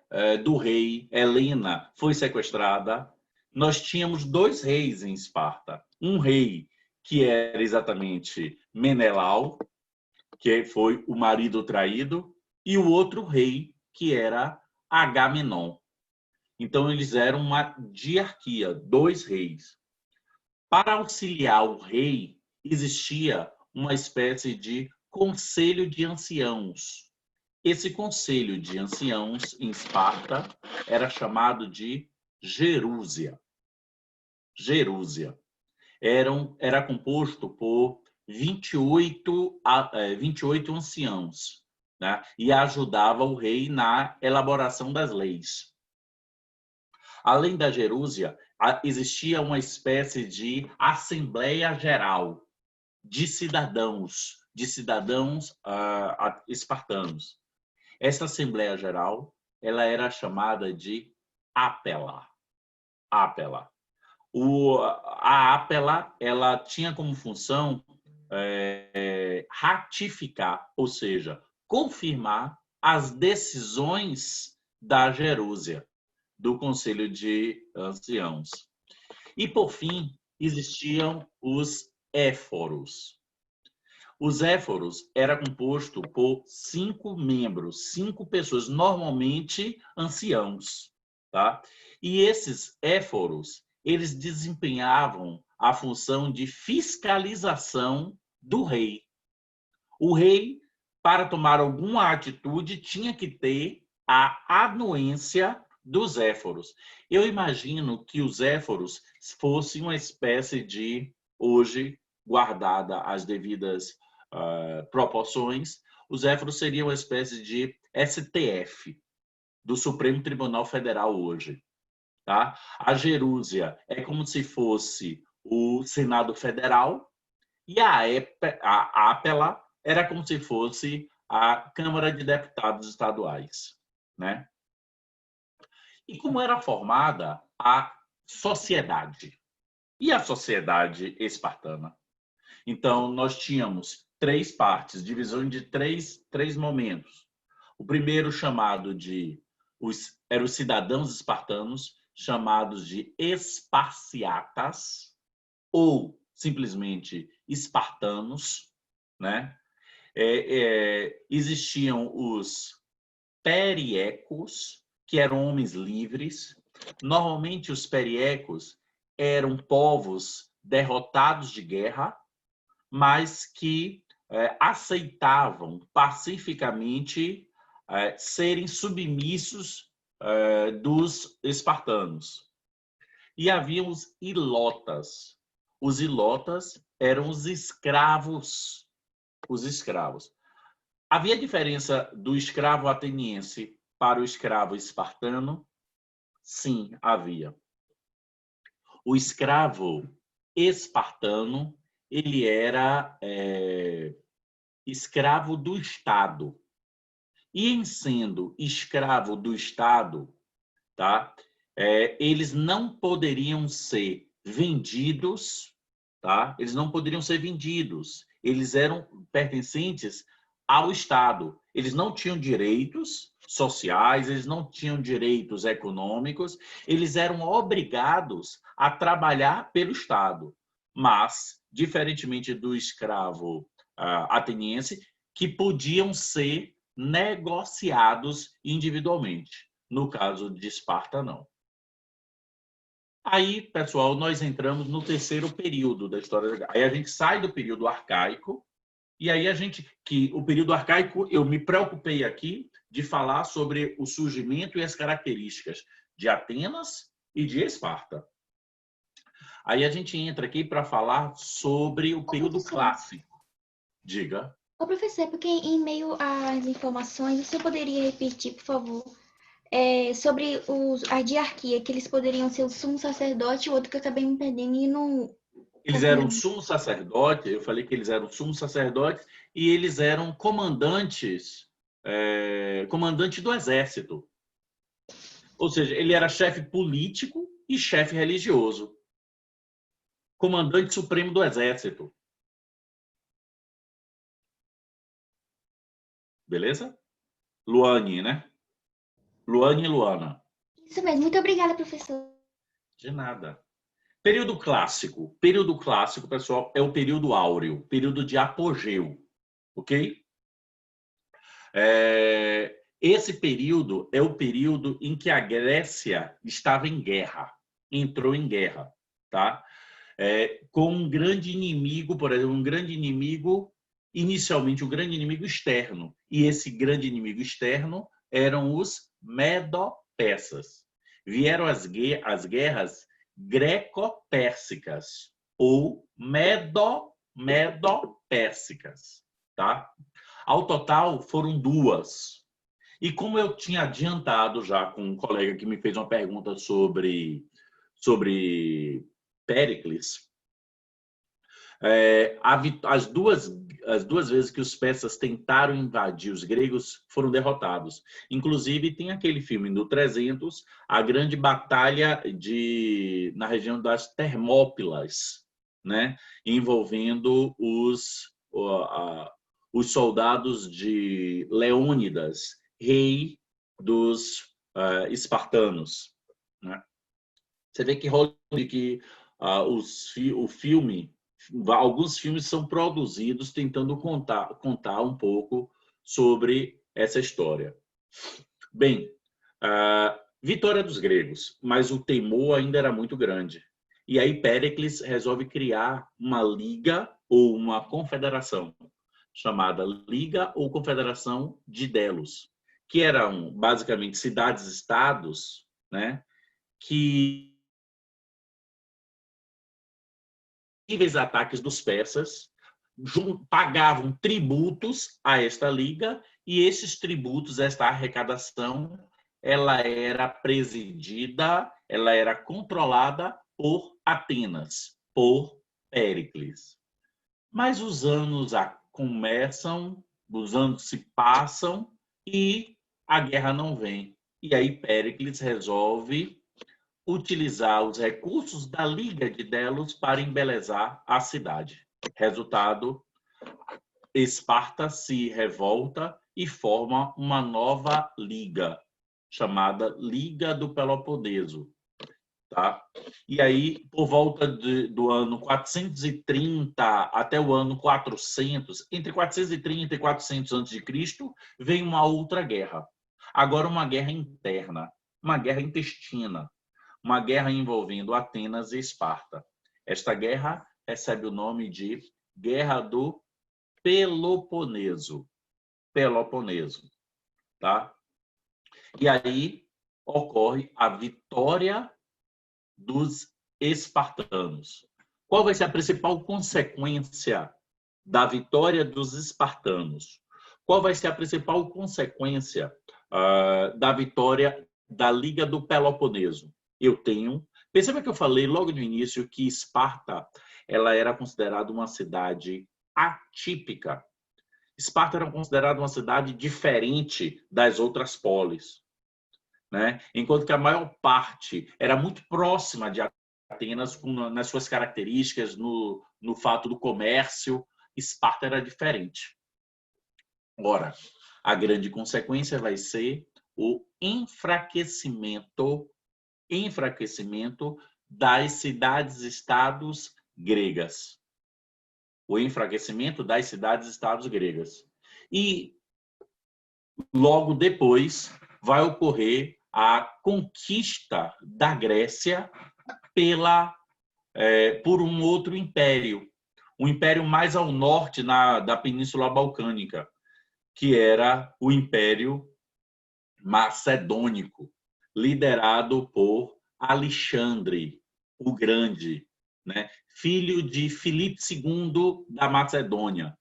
do rei, Helena, foi sequestrada, nós tínhamos 2 reis em Esparta. Um rei que era exatamente Menelau, que foi o marido traído, e o outro rei, que era Agamenon. Então, eles eram uma diarquia, 2 reis. Para auxiliar o rei, existia uma espécie de conselho de anciãos. Esse conselho de anciãos em Esparta era chamado de Gerúsia. Gerúsia. Era composto por 28 anciãos, né? E ajudava o rei na elaboração das leis. Além da Gerúsia, existia uma espécie de Assembleia Geral de cidadãos espartanos. Essa Assembleia Geral, ela era chamada de Apela. Apela. A Apela, ela tinha como função ratificar, ou seja, confirmar as decisões da Gerúsia, do Conselho de Anciãos. E, por fim, existiam os éforos. Os éforos era composto por 5 membros, 5 pessoas, normalmente anciãos, tá? E esses éforos, eles desempenhavam a função de fiscalização do rei. O rei, para tomar alguma atitude, tinha que ter a anuência dos éforos. Eu imagino que os éforos fossem uma espécie de, hoje, guardada as devidas proporções, os éforos seriam uma espécie de STF, do Supremo Tribunal Federal hoje. Tá? A Gerúsia é como se fosse o Senado Federal e a Apela era como se fosse a Câmara de Deputados Estaduais, né? E como era formada a sociedade? E a sociedade espartana? Então, nós tínhamos 3 partes, divisão de três momentos. O primeiro chamado eram os cidadãos espartanos, chamados de esparciatas, ou simplesmente espartanos, né? Existiam os periecos, que eram homens livres. Normalmente, os periecos eram povos derrotados de guerra, mas que aceitavam pacificamente serem submissos dos espartanos. E havia os ilotas. Os ilotas eram os escravos. Os escravos. Havia diferença do escravo ateniense para o escravo espartano? Sim, havia. O escravo espartano, ele era escravo do Estado. E em sendo escravo do Estado, tá? Eles não poderiam ser vendidos, tá? Eles não poderiam ser vendidos. Eles eram pertencentes ao Estado. Eles não tinham direitos sociais, eles não tinham direitos econômicos, eles eram obrigados a trabalhar pelo Estado. Mas, diferentemente do escravo ateniense, que podiam ser negociados individualmente. No caso de Esparta, não. Aí, pessoal, nós entramos no terceiro período da história. Aí a gente sai do período arcaico, e aí o período arcaico, eu me preocupei aqui de falar sobre o surgimento e as características de Atenas e de Esparta. Aí a gente entra aqui para falar sobre o período clássico. Diga. Ô, professor, porque em meio às informações, você poderia repetir, por favor, sobre a diarquia, que eles poderiam ser o sumo sacerdote e o outro que eu acabei me perdendo e não... Eles eram sumo sacerdote, eu falei que eles eram sumo sacerdotes e eles eram comandantes do exército. Ou seja, ele era chefe político e chefe religioso. Comandante supremo do exército. Beleza? Luane, né? Luane e Luana. Isso mesmo. Muito obrigada, professor. De nada. Período clássico. Período clássico, pessoal, é o período áureo, período de apogeu. Ok? Esse período é o período em que a Grécia estava em guerra, entrou em guerra, tá? Com um grande inimigo, por exemplo, inicialmente um grande inimigo externo. E esse grande inimigo externo eram os medo-persas. Vieram as guerras greco-pérsicas ou medo-pérsicas, tá? Ao total, foram 2. E como eu tinha adiantado já com um colega que me fez uma pergunta sobre Péricles, as duas vezes que os persas tentaram invadir os gregos foram derrotados. Inclusive, tem aquele filme no 300, a grande batalha na região das Termópilas, né? Envolvendo os soldados de Leônidas, rei dos espartanos, né? Você vê que alguns filmes são produzidos tentando contar um pouco sobre essa história. Bem, vitória dos gregos, mas o temor ainda era muito grande. E aí Péricles resolve criar uma liga ou uma confederação, chamada Liga ou Confederação de Delos, que eram basicamente cidades-estados, né, que ataques dos persas pagavam tributos a esta liga e esses tributos, esta arrecadação, ela era presidida, ela era controlada por Atenas, por Péricles. Mas os anos começam, os anos se passam e a guerra não vem. E aí Péricles resolve utilizar os recursos da Liga de Delos para embelezar a cidade. Resultado, Esparta se revolta e forma uma nova liga, chamada Liga do Peloponeso. Tá? E aí, por volta do ano 430 até o ano 400, entre 430 e 400 a.C., vem uma outra guerra. Agora uma guerra interna, uma guerra intestina, uma guerra envolvendo Atenas e Esparta. Esta guerra recebe o nome de Guerra do Peloponeso. Peloponeso, tá? E aí ocorre a vitória dos espartanos. Qual vai ser a principal consequência da vitória dos espartanos? Qual vai ser a principal consequência da vitória da Liga do Peloponeso? Perceba que eu falei logo no início que Esparta ela era considerada uma cidade atípica. Esparta era considerada uma cidade diferente das outras polis, né? Enquanto que a maior parte era muito próxima de Atenas nas suas características, no fato do comércio, Esparta era diferente. Ora, a grande consequência vai ser o enfraquecimento das cidades-estados gregas. O enfraquecimento das cidades-estados gregas. E logo depois vai ocorrer a conquista da Grécia por um outro império, um império mais ao norte da Península Balcânica, que era o Império Macedônico, liderado por Alexandre o Grande, né? Filho de Filipe II da Macedônia,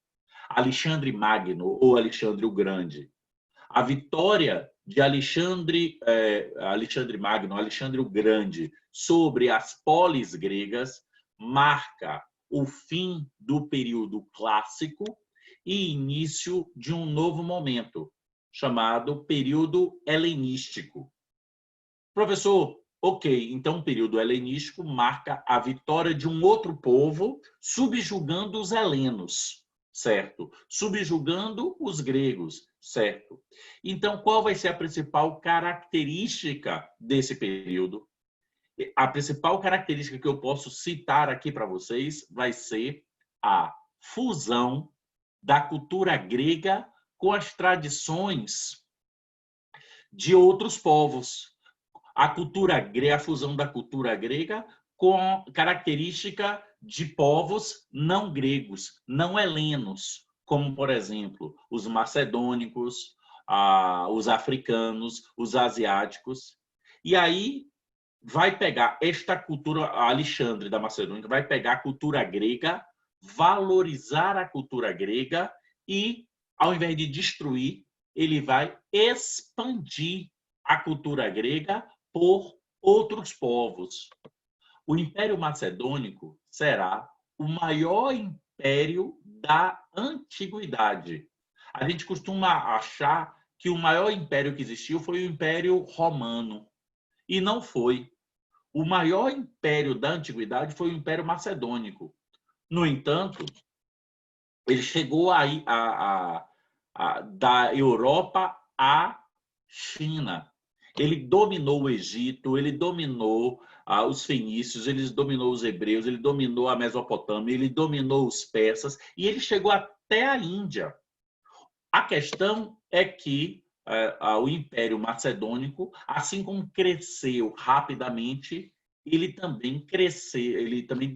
Alexandre Magno ou Alexandre o Grande. A vitória de Alexandre Magno, Alexandre o Grande, sobre as polis gregas marca o fim do período clássico e início de um novo momento, chamado período helenístico. Professor, ok, então o período helenístico marca a vitória de um outro povo subjugando os helenos, certo? Subjugando os gregos, certo? Então, qual vai ser a principal característica desse período? A principal característica que eu posso citar aqui para vocês vai ser a fusão da cultura grega com as tradições de outros povos. A fusão da cultura grega com característica de povos não gregos, não helenos, como, por exemplo, os macedônicos, os africanos, os asiáticos. E aí vai pegar esta cultura, Alexandre da Macedônia, vai pegar a cultura grega, valorizar a cultura grega e, ao invés de destruir, ele vai expandir a cultura grega por outros povos. O Império Macedônico será o maior império da antiguidade. A gente costuma achar que o maior império que existiu foi o Império Romano. E não foi. O maior império da antiguidade foi o Império Macedônico. No entanto, ele chegou da Europa à China. Ele dominou o Egito, ele dominou os fenícios, ele dominou os hebreus, ele dominou a Mesopotâmia, ele dominou os persas e ele chegou até a Índia. A questão é que o Império Macedônico, assim como cresceu rapidamente, ele também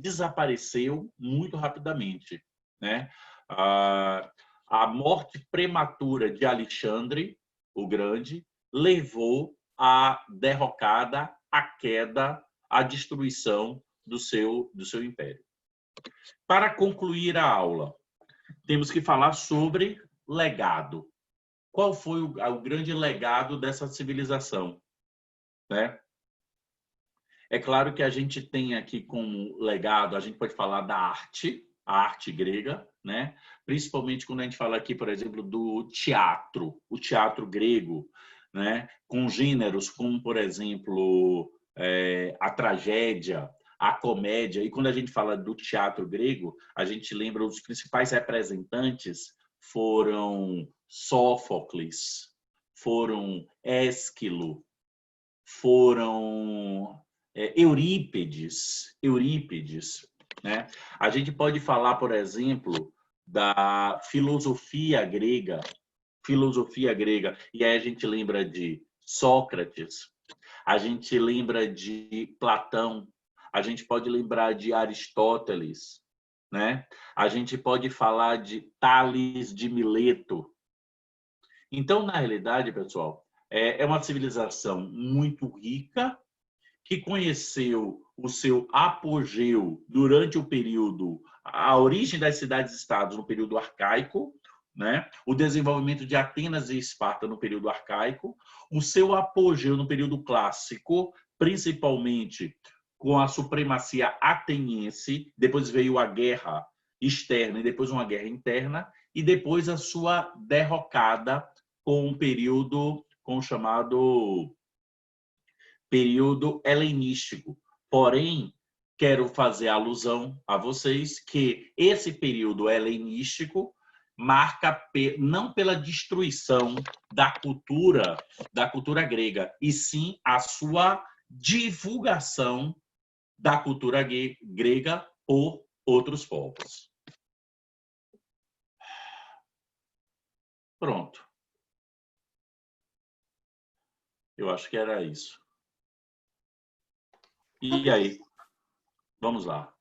desapareceu muito rapidamente, né? A morte prematura de Alexandre o Grande levou à derrocada, à queda, à destruição do seu império. Para concluir a aula, temos que falar sobre legado. Qual foi o grande legado dessa civilização, né? É claro que a gente tem aqui como legado, a gente pode falar da arte, a arte grega, né? Principalmente quando a gente fala aqui, por exemplo, do teatro, o teatro grego, né? Com gêneros como, por exemplo, a tragédia, a comédia. E quando a gente fala do teatro grego, a gente lembra os principais representantes foram Sófocles, foram Ésquilo, foram Eurípides, né? A gente pode falar, por exemplo, da filosofia grega, e aí a gente lembra de Sócrates, a gente lembra de Platão, a gente pode lembrar de Aristóteles, né? A gente pode falar de Tales de Mileto. Então, na realidade, pessoal, é uma civilização muito rica que conheceu o seu apogeu durante o período, a origem das cidades-estados no período arcaico, né? O desenvolvimento de Atenas e Esparta no período arcaico, o seu apogeu no período clássico, principalmente com a supremacia ateniense, depois veio a guerra externa e depois uma guerra interna, e depois a sua derrocada com o período, com o chamado período helenístico. Porém, quero fazer alusão a vocês que esse período helenístico marca não pela destruição da cultura grega, e sim a sua divulgação da cultura grega por outros povos. Pronto. Eu acho que era isso. E aí? Vamos lá.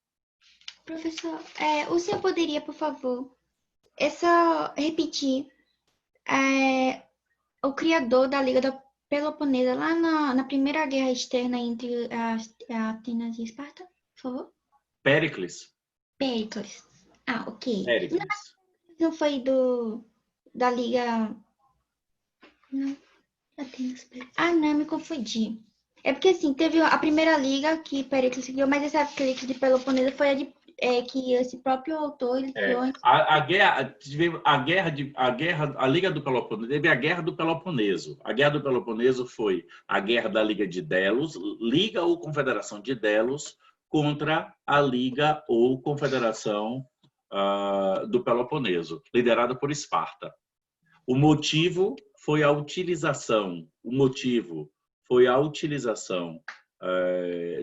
Professor, o senhor poderia, por favor, repetir o criador da Liga da Peloponesa lá na primeira guerra externa entre Atenas e Esparta, por favor? Péricles. Péricles. Ah, ok. Péricles. Não foi da Liga... Não. Atenas. Ah, não, me confundi. É porque, assim, teve a primeira liga que Péricles criou, mas essa Liga de Peloponesa foi que esse próprio autor ele criou. A Liga do Peloponeso, teve a Guerra do Peloponeso. A Guerra do Peloponeso foi a Guerra da Liga de Delos, Liga ou Confederação de Delos, contra a Liga ou Confederação do Peloponeso, liderada por Esparta. O motivo foi a utilização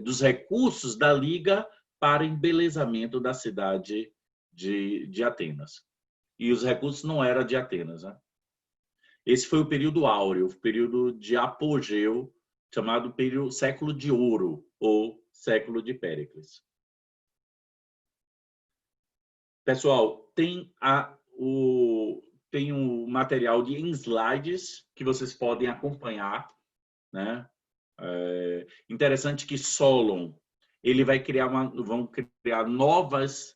dos recursos da Liga para embelezamento da cidade de Atenas. E os recursos não eram de Atenas, né? Esse foi o período áureo, o período de apogeu, chamado século de ouro, ou século de Péricles. Pessoal, tem um material em slides que vocês podem acompanhar, né? Interessante que Solon ele vão criar novas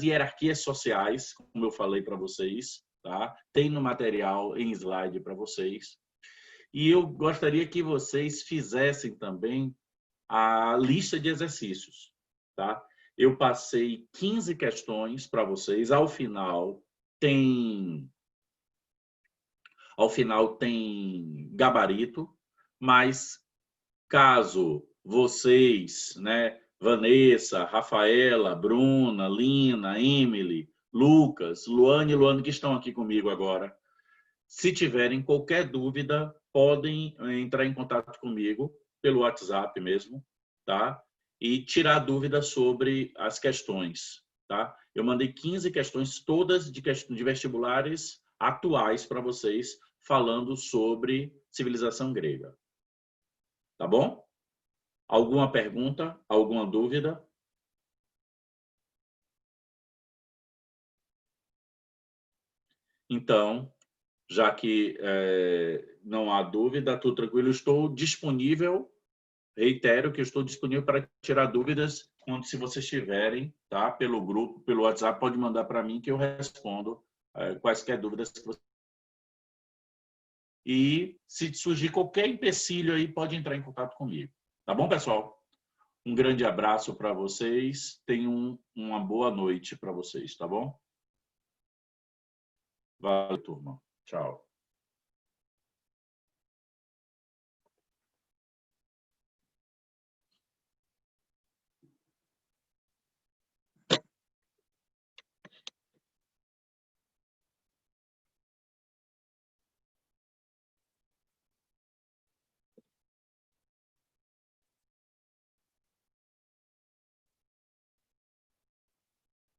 hierarquias sociais, como eu falei para vocês, tá? Tem no material em slide para vocês. E eu gostaria que vocês fizessem também a lista de exercícios, tá? Eu passei 15 questões para vocês. Ao final tem gabarito, mas caso vocês, né, Vanessa, Rafaela, Bruna, Lina, Emily, Lucas, Luane e Luane, que estão aqui comigo agora, se tiverem qualquer dúvida, podem entrar em contato comigo pelo WhatsApp mesmo, tá? E tirar dúvidas sobre as questões, tá? Eu mandei 15 questões, todas de vestibulares atuais para vocês, falando sobre civilização grega. Tá bom? Alguma pergunta? Alguma dúvida? Então, já que não há dúvida, tudo tranquilo, estou disponível, reitero que estou disponível para tirar dúvidas se vocês tiverem, tá? Pelo grupo, pelo WhatsApp, pode mandar para mim que eu respondo quaisquer dúvidas que vocês. E se surgir qualquer empecilho aí, pode entrar em contato comigo. Tá bom, pessoal? Um grande abraço para vocês. Tenham uma boa noite para vocês, tá bom? Valeu, turma. Tchau.